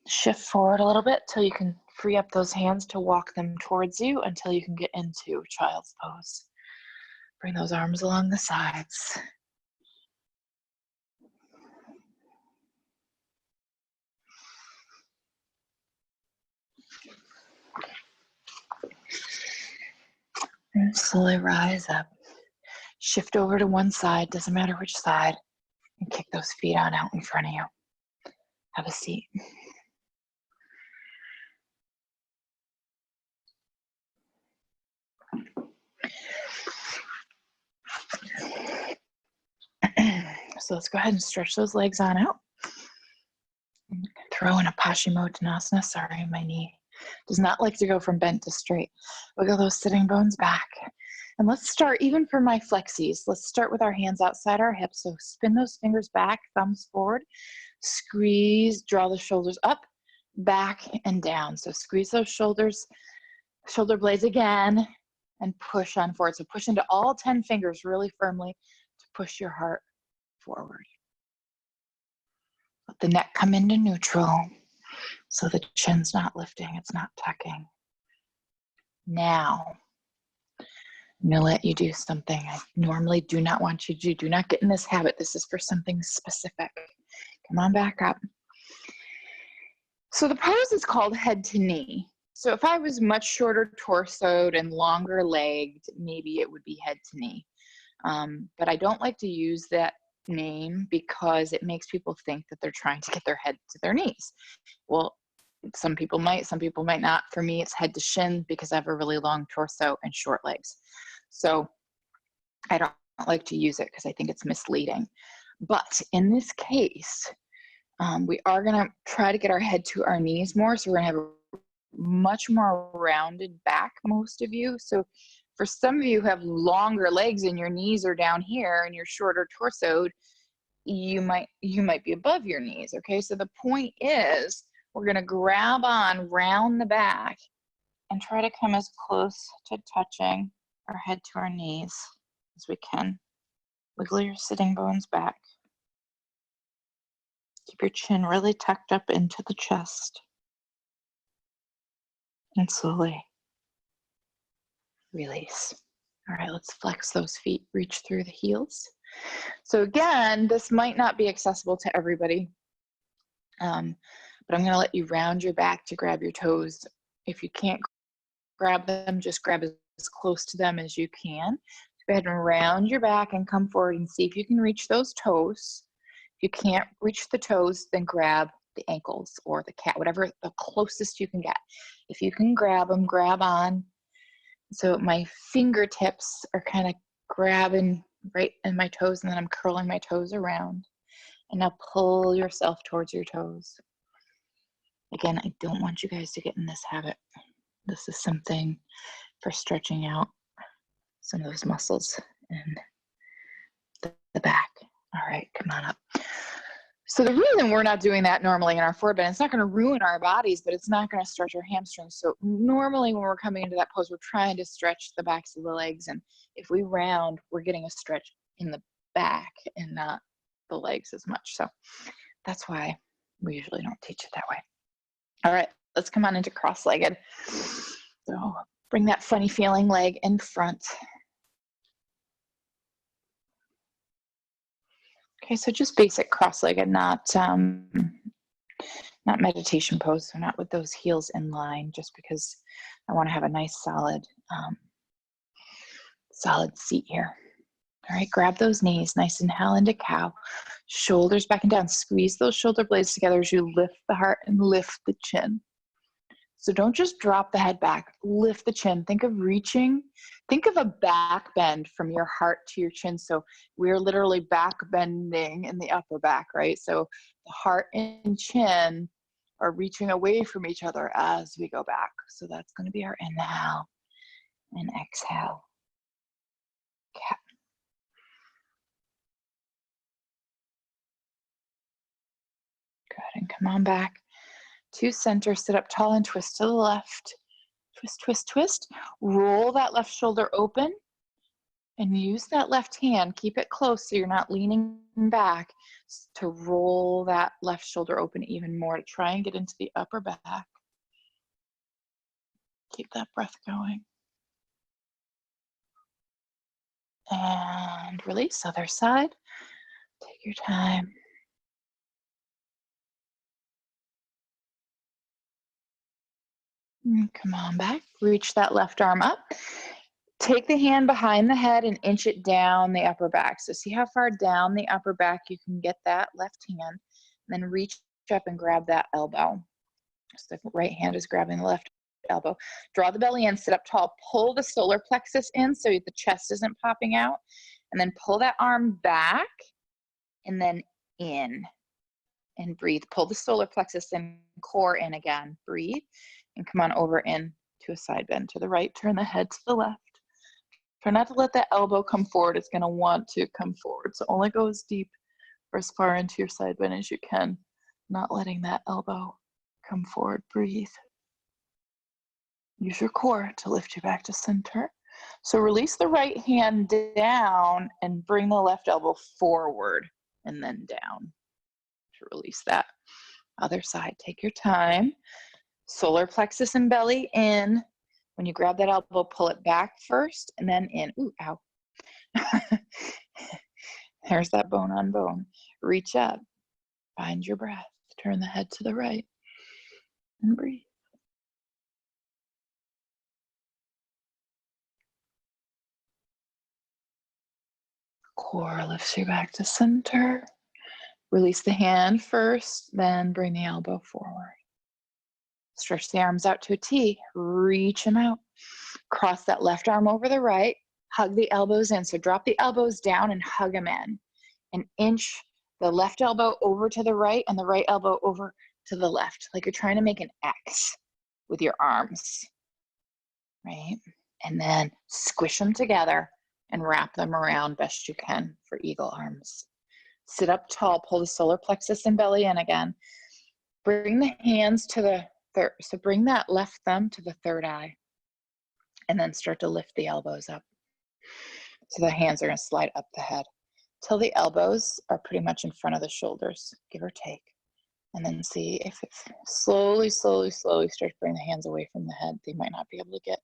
Shift forward a little bit till you can free up those hands to walk them towards you until you can get into child's pose. Bring those arms along the sides. And slowly rise up. Shift over to one side, doesn't matter which side, and kick those feet on out in front of you. Have a seat. So let's go ahead and stretch those legs on out. Throw in a Paschimottanasana. Sorry, my knee does not like to go from bent to straight. Wiggle those sitting bones back. And let's start, even for my flexies, let's start with our hands outside our hips. So spin those fingers back, thumbs forward, squeeze, draw the shoulders up, back and down. So squeeze those shoulders, shoulder blades again, and push on forward. So push into all 10 fingers really firmly to push your heart forward. Let the neck come into neutral so the chin's not lifting, it's not tucking. Now, I'm gonna let you do something I normally do not want you to do. Do not get in this habit. This is for something specific. Come on back up. So the pose is called head to knee. So if I was much shorter torsoed and longer legged, maybe it would be head to knee. But I don't like to use that name because it makes people think that they're trying to get their head to their knees. Well, some people might not. For me, it's head to shin because I have a really long torso and short legs. So I don't like to use it because I think it's misleading. But in this case, we are gonna try to get our head to our knees more. So we're gonna have a much more rounded back, most of you. So for some of you who have longer legs and your knees are down here and you're shorter torsoed, you might be above your knees, okay? So the point is we're gonna grab on, round the back, and try to come as close to touching our head to our knees as we can. Wiggle your sitting bones back. Keep your chin really tucked up into the chest. And slowly release. All right, let's flex those feet, reach through the heels. So again, this might not be accessible to everybody, but I'm gonna let you round your back to grab your toes. If you can't grab them, just grab as close to them as you can. Go ahead and round your back and come forward and see if you can reach those toes. If you can't reach the toes, then grab the ankles or the cat, whatever the closest you can get. If you can grab them, grab on. So my fingertips are kind of grabbing right in my toes, and then I'm curling my toes around. And now pull yourself towards your toes. Again, I don't want you guys to get in this habit. This is something for stretching out some of those muscles in the back. All right, come on up. So the reason we're not doing that normally in our forward bend, it's not going to ruin our bodies, but it's not going to stretch our hamstrings. So normally when we're coming into that pose, we're trying to stretch the backs of the legs. And if we round, we're getting a stretch in the back and not the legs as much. So that's why we usually don't teach it that way. All right, let's come on into cross-legged. So bring that funny feeling leg in front. Okay, so just basic cross-legged, not meditation pose, so not with those heels in line, just because I want to have a nice solid seat here. All right, grab those knees, nice inhale into cow, shoulders back and down, squeeze those shoulder blades together as you lift the heart and lift the chin. So don't just drop the head back, lift the chin. Think of reaching, think of a back bend from your heart to your chin. So we're literally back bending in the upper back, right? So the heart and chin are reaching away from each other as we go back. So that's going to be our inhale and exhale. Cat. Go ahead and come on back to center, sit up tall and twist to the left. Twist, twist, twist. Roll that left shoulder open and use that left hand. Keep it close so you're not leaning back, to roll that left shoulder open even more to try and get into the upper back. Keep that breath going. And release, other side. Take your time. And come on back, reach that left arm up. Take the hand behind the head and inch it down the upper back. So see how far down the upper back you can get that left hand, and then reach up and grab that elbow. So the right hand is grabbing the left elbow. Draw the belly in, sit up tall, pull the solar plexus in so the chest isn't popping out, and then pull that arm back and then in and breathe. Pull the solar plexus and core in again, breathe, and come on over in to a side bend to the right, turn the head to the left. Try not to let that elbow come forward. It's going to want to come forward. So only go as deep or as far into your side bend as you can, not letting that elbow Come forward, breathe. Use your core to lift you back to center. So release the right hand down and bring the left elbow forward and then down to release that. Other side, take your time. Solar plexus and belly in. When you grab that elbow, pull it back first and then in. Ooh, ow. There's that bone on bone. Reach up, find your breath. Turn the head to the right and breathe. Core lifts you back to center. Release the hand first, then bring the elbow forward. Stretch the arms out to a T. Reach them out. Cross that left arm over the right. Hug the elbows in. So drop the elbows down and hug them in. And inch the left elbow over to the right and the right elbow over to the left. Like you're trying to make an X with your arms, right? And then squish them together and wrap them around best you can for eagle arms. Sit up tall, pull the solar plexus and belly in again. Bring the hands to the third, so bring that left thumb to the third eye and then start to lift the elbows up. So the hands are gonna slide up the head till the elbows are pretty much in front of the shoulders, give or take. And then see if it slowly, slowly, slowly start to bring the hands away from the head. They might not be able to get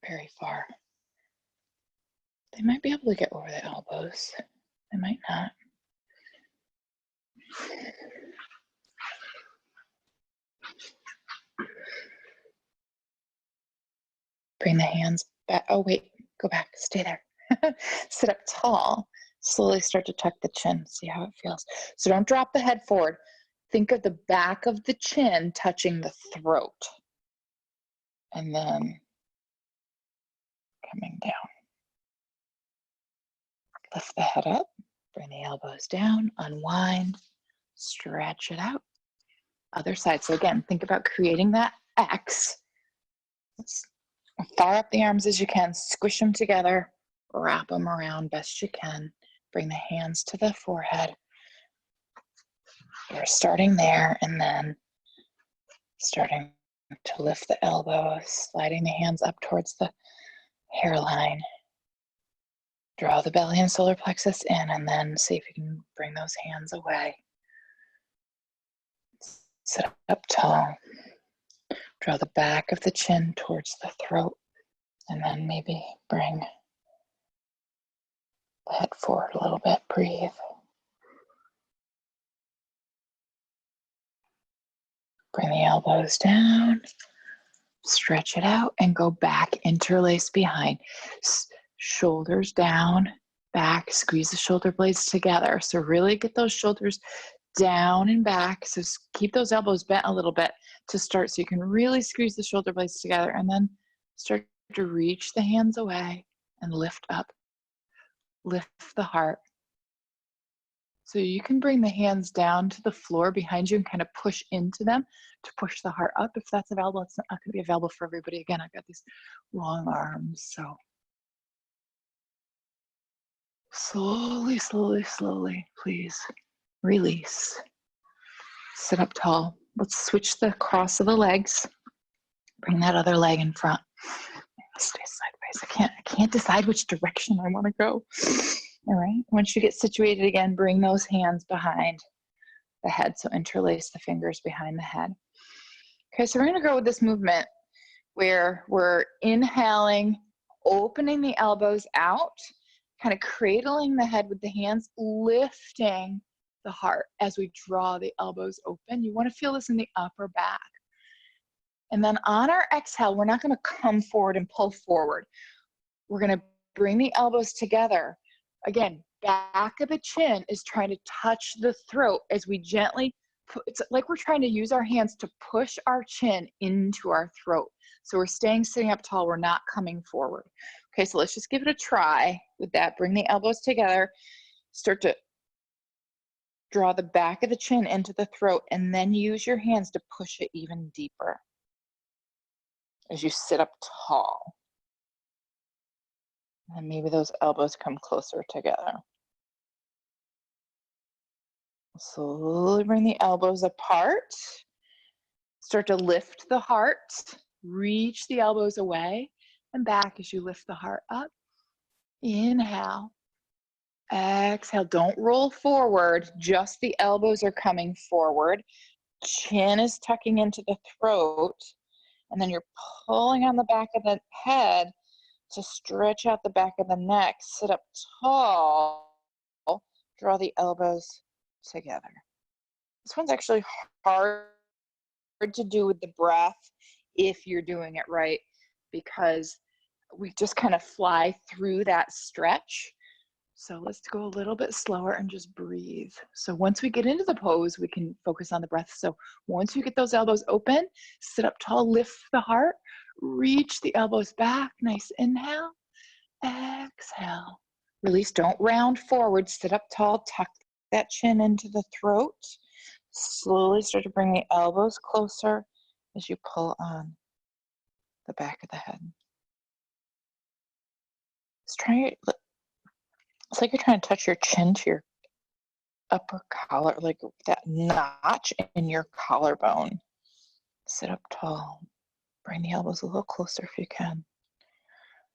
very far. They might be able to get over the elbows. They might not. Bring the hands back. Oh, wait, go back, stay there. Sit up tall. Slowly start to tuck the chin, see how it feels. So don't drop the head forward. Think of the back of the chin touching the throat. And then coming down. Lift the head up, bring the elbows down, unwind, stretch it out. Other side. So again, think about creating that X. As far up the arms as you can, squish them together, wrap them around best you can. Bring the hands to the forehead. You're starting there and then starting to lift the elbows, sliding the hands up towards the hairline. Draw the belly and solar plexus in and then see if you can bring those hands away. Sit up tall. Draw the back of the chin towards the throat and then maybe bring the head forward a little bit. Breathe. Bring the elbows down, stretch it out and go back, interlace behind. Shoulders down, back, squeeze the shoulder blades together. So really get those shoulders down and back. So keep those elbows bent a little bit to start so you can really squeeze the shoulder blades together and then start to reach the hands away and lift up. Lift the heart. So you can bring the hands down to the floor behind you and kind of push into them to push the heart up if that's available. It's not going to be available for everybody. Again, I've got these long arms, so slowly, slowly, slowly, please release. Sit up tall. Let's switch the cross of the legs. Bring that other leg in front. Stay sideways. I can't decide which direction I want to go. All right. Once you get situated again, bring those hands behind the head. So interlace the fingers behind the head. Okay, so we're going to go with this movement where we're inhaling, opening the elbows out, kind of cradling the head with the hands, lifting the heart as we draw the elbows open. You want to feel this in the upper back. And then on our exhale, we're not going to come forward and pull forward. We're going to bring the elbows together. Again, back of the chin is trying to touch the throat as we gently, it's like we're trying to use our hands to push our chin into our throat. So we're staying sitting up tall, we're not coming forward. Okay, so let's just give it a try with that. Bring the elbows together, start to draw the back of the chin into the throat, and then use your hands to push it even deeper as you sit up tall. And maybe those elbows come closer together. Slowly bring the elbows apart. Start to lift the heart. Reach the elbows away and back as you lift the heart up. Inhale. Exhale. Don't roll forward. Just the elbows are coming forward. Chin is tucking into the throat. And then you're pulling on the back of the head to stretch out the back of the neck. Sit up tall. Draw the elbows together. This one's actually hard to do with the breath if you're doing it right, because we just kind of fly through that stretch. So let's go a little bit slower and just breathe. So once we get into the pose, we can focus on the breath. So once you get those elbows open, sit up tall, lift the heart, reach the elbows back. Nice inhale, exhale. Release, don't round forward, sit up tall, tuck that chin into the throat. Slowly start to bring the elbows closer as you pull on the back of the head. It's like you're trying to touch your chin to your upper collar, like that notch in your collarbone. Sit up tall. Bring the elbows a little closer if you can.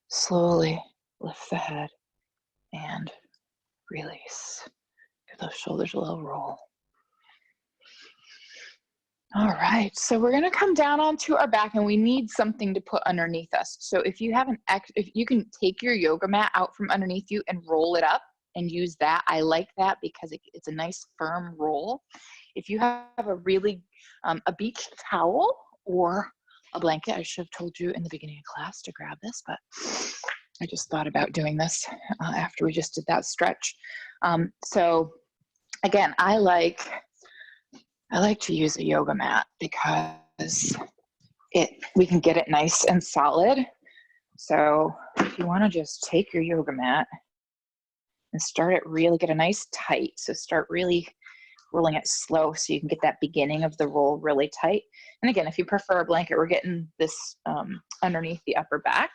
Slowly lift the head and release. Give those shoulders a little roll. All right, so we're gonna come down onto our back and we need something to put underneath us. So if you have if you can take your yoga mat out from underneath you and roll it up and use that. I like that because it's a nice firm roll. If you have a really, a beach towel or a blanket, I should have told you in the beginning of class to grab this, but I just thought about doing this after we just did that stretch. So again, I like to use a yoga mat because we can get it nice and solid. So if you want to just take your yoga mat and start it really, get a nice tight. So start really rolling it slow so you can get that beginning of the roll really tight. And again, if you prefer a blanket, we're getting this underneath the upper back.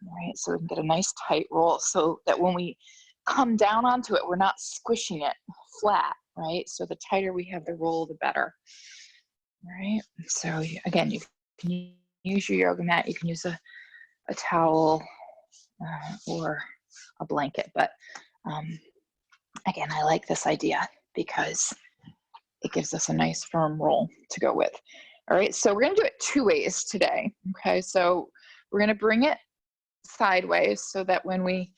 All right, so we can get a nice tight roll so that when we come down onto it, we're not squishing it flat, right? So the tighter we have the roll, the better. All right, so again, you can use your yoga mat, you can use a towel or a blanket, but again, I like this idea because it gives us a nice firm roll to go with. All right, so we're gonna do it two ways today, okay? So we're gonna bring it sideways so that when we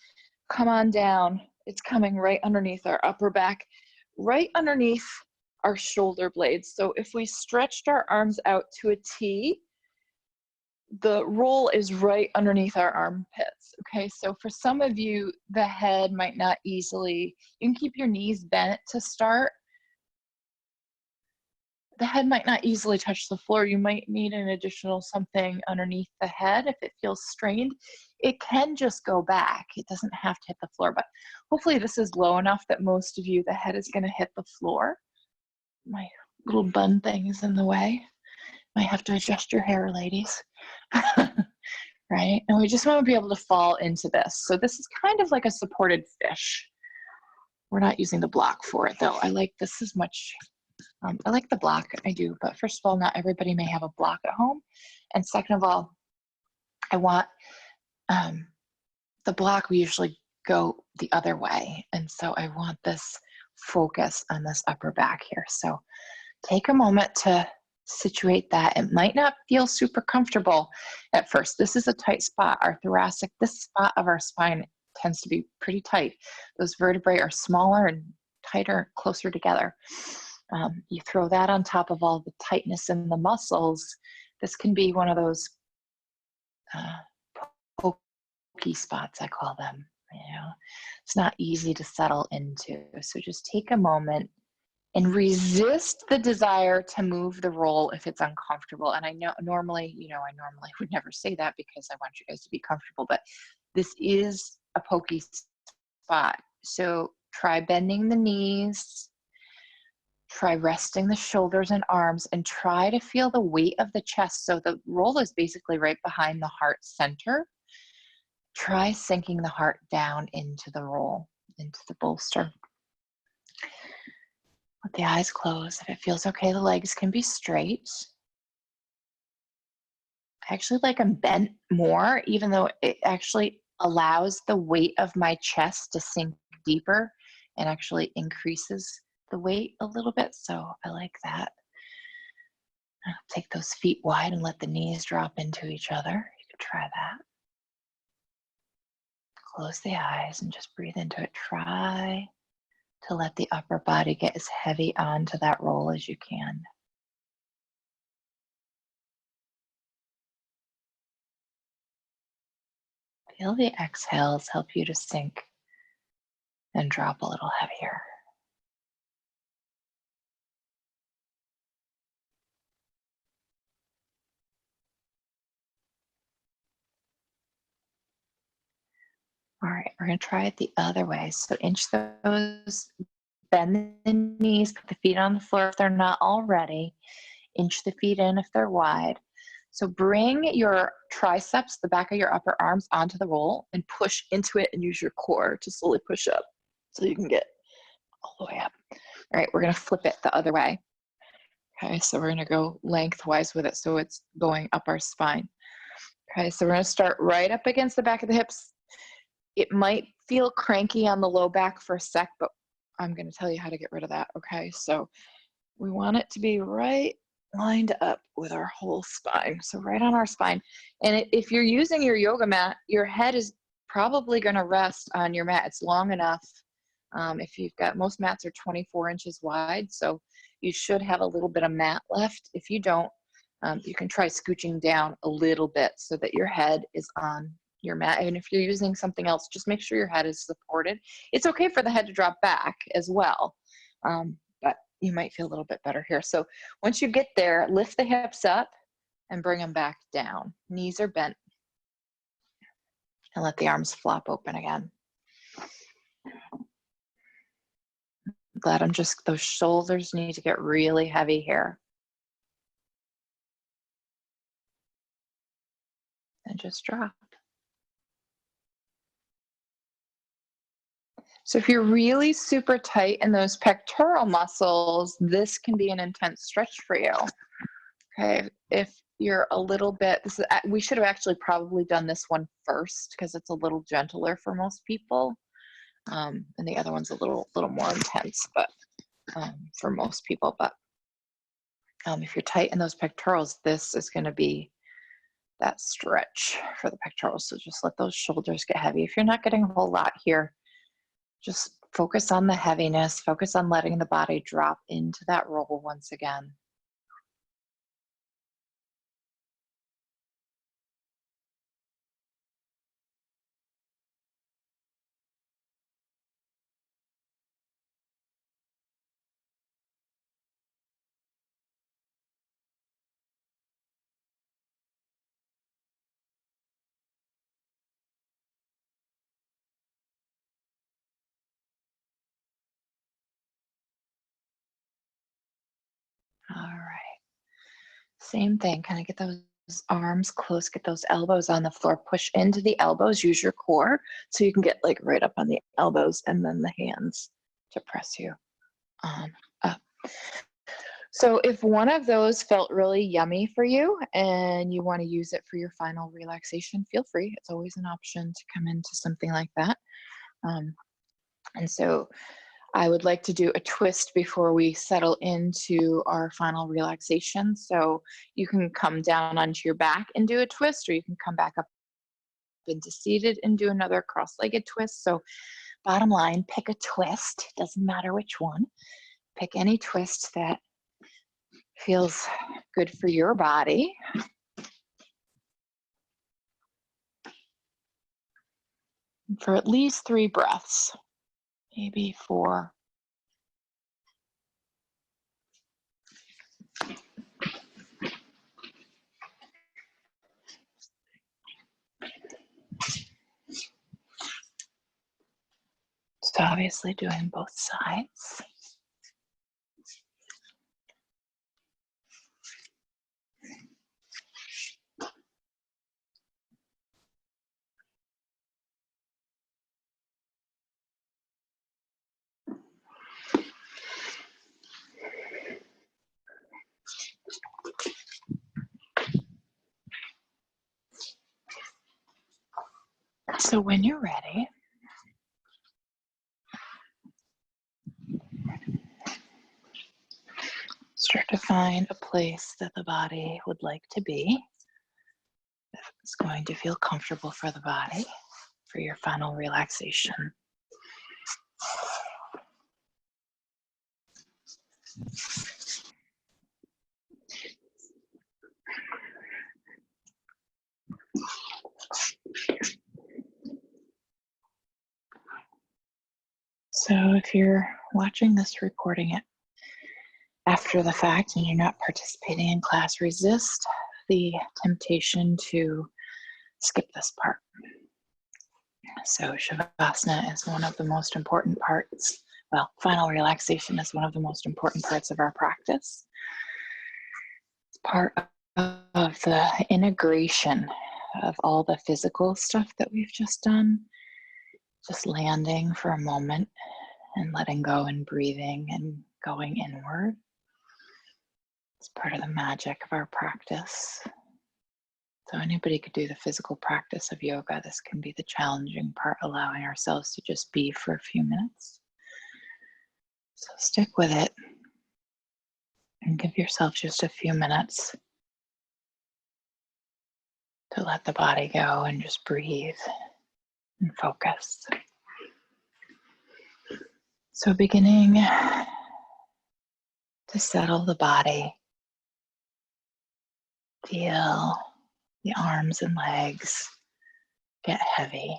come on down, it's coming right underneath our upper back, right underneath our shoulder blades. So if we stretched our arms out to a T, the roll is right underneath our armpits, okay? So for some of you, the head might not easily, you can keep your knees bent to start. The head might not easily touch the floor. You might need an additional something underneath the head if it feels strained. It can just go back. It doesn't have to hit the floor, but hopefully this is low enough that most of you, the head is gonna hit the floor. My little bun thing is in the way. Might have to adjust your hair, ladies. Right? And we just want to be able to fall into this. So this is kind of like a supported fish. We're not using the block for it though. I like this as much, I like the block, I do, but first of all, not everybody may have a block at home. And second of all, I want the block, we usually go the other way. And so I want this focus on this upper back here. So take a moment to situate that. It might not feel super comfortable at first. This is a tight spot. Our thoracic, this spot of our spine tends to be pretty tight. Those vertebrae are smaller and tighter, closer together. You throw that on top of all the tightness in the muscles. This can be one of those pokey spots, I call them. You know, it's not easy to settle into. So just take a moment and resist the desire to move the roll if it's uncomfortable. And I know normally, I normally would never say that because I want you guys to be comfortable, but this is a pokey spot. So try bending the knees, try resting the shoulders and arms, and try to feel the weight of the chest. So the roll is basically right behind the heart center. Try sinking the heart down into the roll, into the bolster. Let the eyes close. If it feels okay, the legs can be straight. I actually like them bent more, even though it actually allows the weight of my chest to sink deeper and actually increases the weight a little bit. So I like that. Take those feet wide and let the knees drop into each other. You could try that. Close the eyes and just breathe into it. Try to let the upper body get as heavy onto that roll as you can. Feel the exhales help you to sink and drop a little heavier. All right, we're going to try it the other way. So inch those, bend the knees, put the feet on the floor if they're not already. Inch the feet in if they're wide. So bring your triceps, the back of your upper arms, onto the roll and push into it and use your core to slowly push up so you can get all the way up. All right, we're going to flip it the other way. Okay, so we're going to go lengthwise with it so it's going up our spine. Okay, so we're going to start right up against the back of the hips. It might feel cranky on the low back for a sec, but I'm going to tell you how to get rid of that. Okay, so we want it to be right lined up with our whole spine. So right on our spine. And if you're using your yoga mat, your head is probably going to rest on your mat. It's long enough. If you've got, most mats are 24 inches wide, so you should have a little bit of mat left. If you don't, you can try scooching down a little bit so that your head is on your mat. And if you're using something else, just make sure your head is supported. It's okay for the head to drop back as well, but you might feel a little bit better here. So once you get there, lift the hips up and bring them back down. Knees are bent. And let the arms flop open again. Let them just, those shoulders need to get really heavy here. And just drop. So if you're really super tight in those pectoral muscles, this can be an intense stretch for you. Okay, if you're a little bit, this is, we should have actually probably done this one first because it's a little gentler for most people. And the other one's a little more intense, but for most people. But if you're tight in those pectorals, this is going to be that stretch for the pectorals. So just let those shoulders get heavy. If you're not getting a whole lot here, just focus on the heaviness, focus on letting the body drop into that roll once again. All right. Same thing, kind of get those arms close, get those elbows on the floor, push into the elbows, use your core so you can get like right up on the elbows and then the hands to press you on up. So if one of those felt really yummy for you and you want to use it for your final relaxation, feel free. It's always an option to come into something like that. And so I would like to do a twist before we settle into our final relaxation. So you can come down onto your back and do a twist, or you can come back up into seated and do another cross-legged twist. So bottom line, pick a twist. Doesn't matter which one. Pick any twist that feels good for your body. For at least 3 breaths, maybe 4. So obviously doing both sides. So when you're ready, start to find a place that the body would like to be. It's going to feel comfortable for the body for your final relaxation. So if you're watching this recording it after the fact and you're not participating in class, resist the temptation to skip this part. So Shavasana is one of the most important parts. Well, final relaxation is one of the most important parts of our practice. It's part of the integration of all the physical stuff that we've just done. Just landing for a moment and letting go and breathing and going inward. It's part of the magic of our practice. So anybody could do the physical practice of yoga. This can be the challenging part, allowing ourselves to just be for a few minutes. So stick with it and give yourself just a few minutes to let the body go and just breathe and focus. So beginning to settle the body, feel the arms and legs get heavy.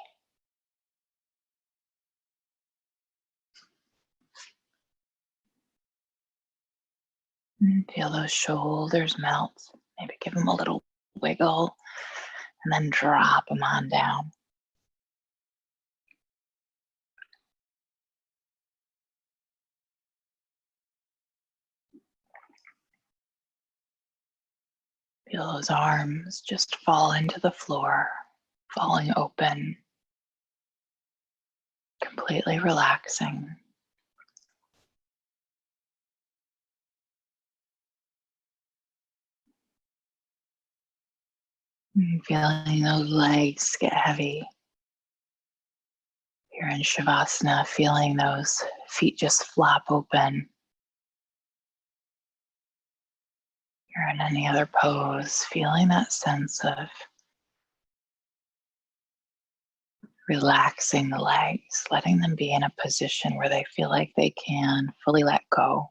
And feel those shoulders melt. Maybe give them a little wiggle and then drop them on down. Feel those arms just fall into the floor, falling open, completely relaxing. And feeling those legs get heavy. You're in Shavasana, feeling those feet just flop open. You're in any other pose, feeling that sense of relaxing the legs, letting them be in a position where they feel like they can fully let go.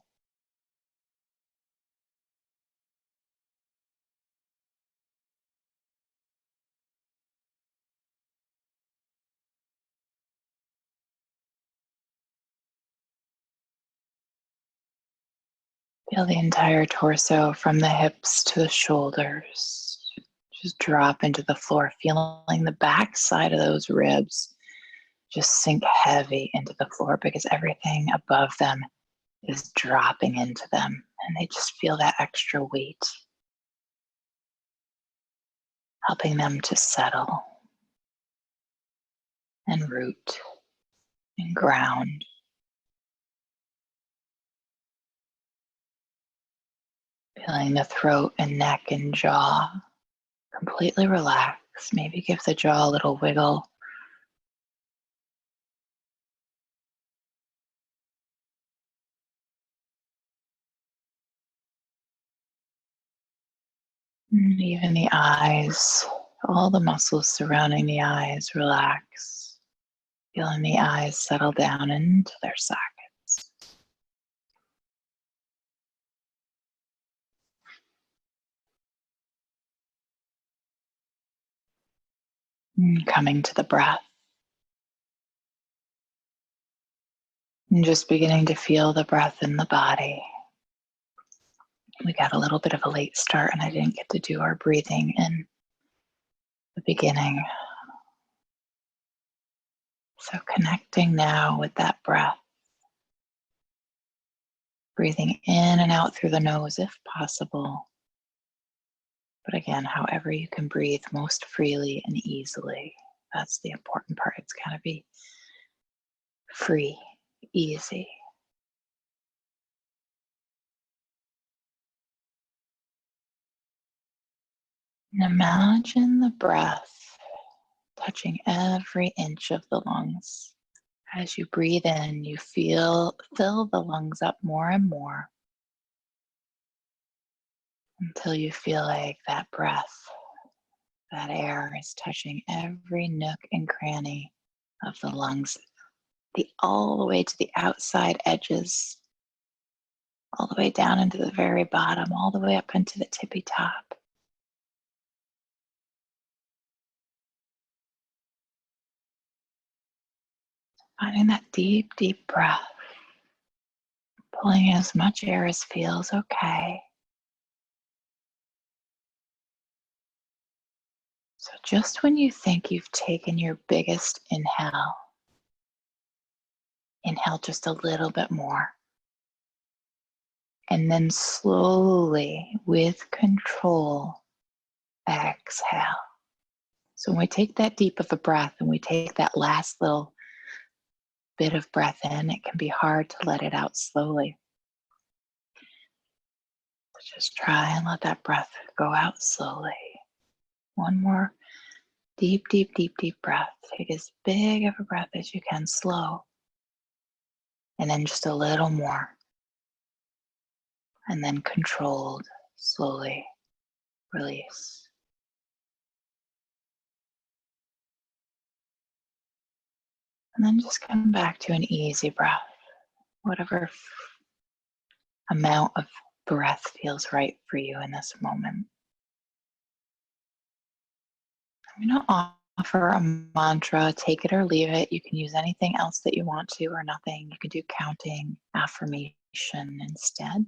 Feel the entire torso from the hips to the shoulders. Just drop into the floor, feeling the back side of those ribs just sink heavy into the floor because everything above them is dropping into them and they just feel that extra weight, helping them to settle and root and ground. Feeling the throat and neck and jaw completely relax. Maybe give the jaw a little wiggle. And even the eyes, all the muscles surrounding the eyes relax. Feeling the eyes settle down into their sockets. And coming to the breath. And just beginning to feel the breath in the body. We got a little bit of a late start and I didn't get to do our breathing in the beginning. So connecting now with that breath. Breathing in and out through the nose if possible. But again, however you can breathe most freely and easily. That's the important part. It's got to be free, easy. And imagine the breath touching every inch of the lungs. As you breathe in, you fill the lungs up more and more until you feel like that breath, that air is touching every nook and cranny of the lungs, all the way to the outside edges, all the way down into the very bottom, all the way up into the tippy top. Finding that deep, deep breath, pulling in as much air as feels okay. So just when you think you've taken your biggest inhale, inhale just a little bit more. And then slowly, with control, exhale. So when we take that deep of a breath and we take that last little bit of breath in, it can be hard to let it out slowly. So just try and let that breath go out slowly. One more deep, deep, deep, deep breath. Take as big of a breath as you can, slow. And then just a little more. And then controlled, slowly release. And then just come back to an easy breath. Whatever amount of breath feels right for you in this moment. I'm going to offer a mantra, take it or leave it. You can use anything else that you want to or nothing. You can do counting, affirmation instead.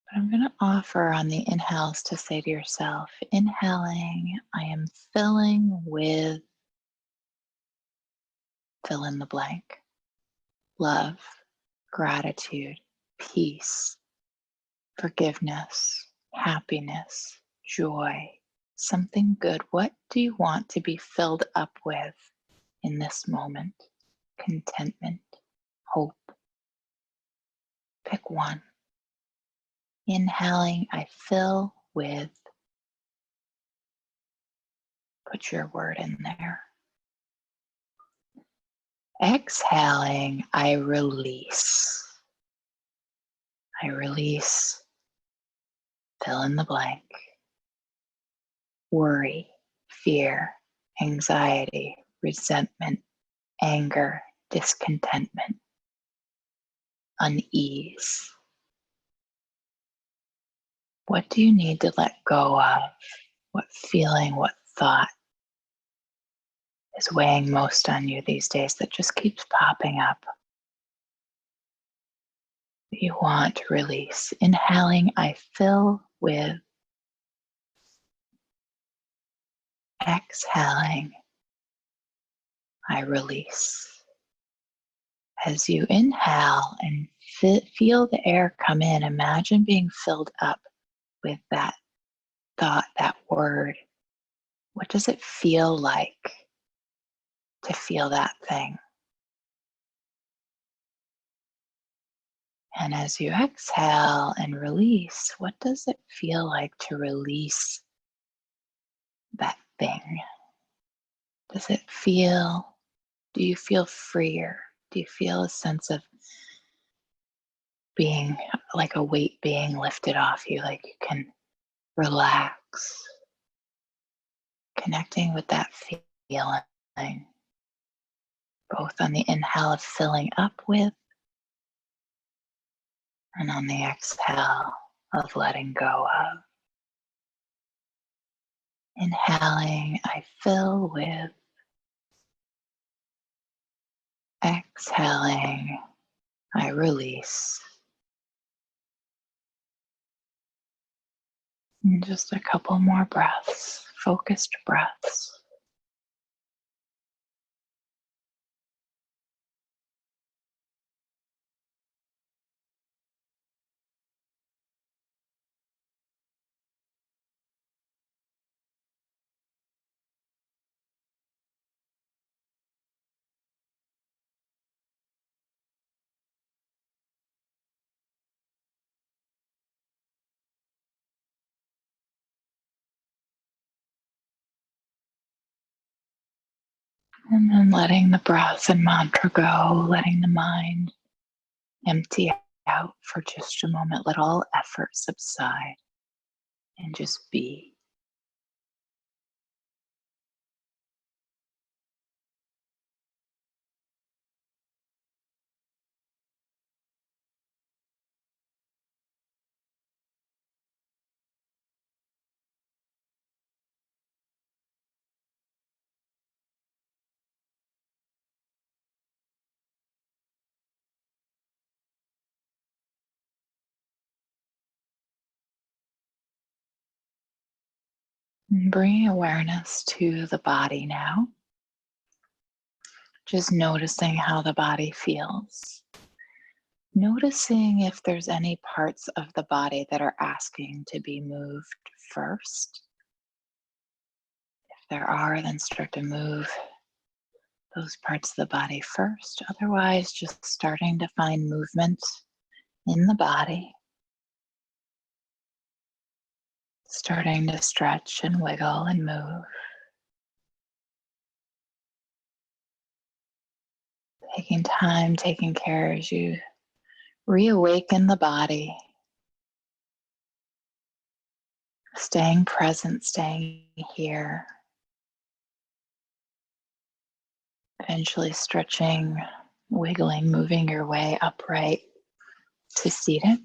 But I'm going to offer on the inhales to say to yourself, inhaling, I am filling with, fill in the blank, love, gratitude, peace, forgiveness, happiness, joy, something good. What do you want to be filled up with in this moment? Contentment, hope. Pick one. Inhaling, I fill with, put your word in there. Exhaling, I release. I release, fill in the blank. Worry, fear, anxiety, resentment, anger, discontentment, unease. What do you need to let go of? What feeling, what thought is weighing most on you these days that just keeps popping up? That you want to release. Inhaling, I fill with. Exhaling, I release. As you inhale and feel the air come in, imagine being filled up with that thought, that word. What does it feel like to feel that thing? And as you exhale and release, what does it feel like to release that thing? Do you feel freer? Do you feel a sense of being like a weight being lifted off you, like you can relax, connecting with that feeling, both on the inhale of filling up with and on the exhale of letting go of. Inhaling, I fill with. Exhaling, I release. And just a couple more breaths, focused breaths. And then letting the breath and mantra go, letting the mind empty out for just a moment. Let all effort subside and just be. And bring awareness to the body now. Just noticing how the body feels. Noticing if there's any parts of the body that are asking to be moved first. If there are, then start to move those parts of the body first. Otherwise, just starting to find movement in the body. Starting to stretch and wiggle and move. Taking time, taking care as you reawaken the body. Staying present, staying here. Eventually stretching, wiggling, moving your way upright to seated.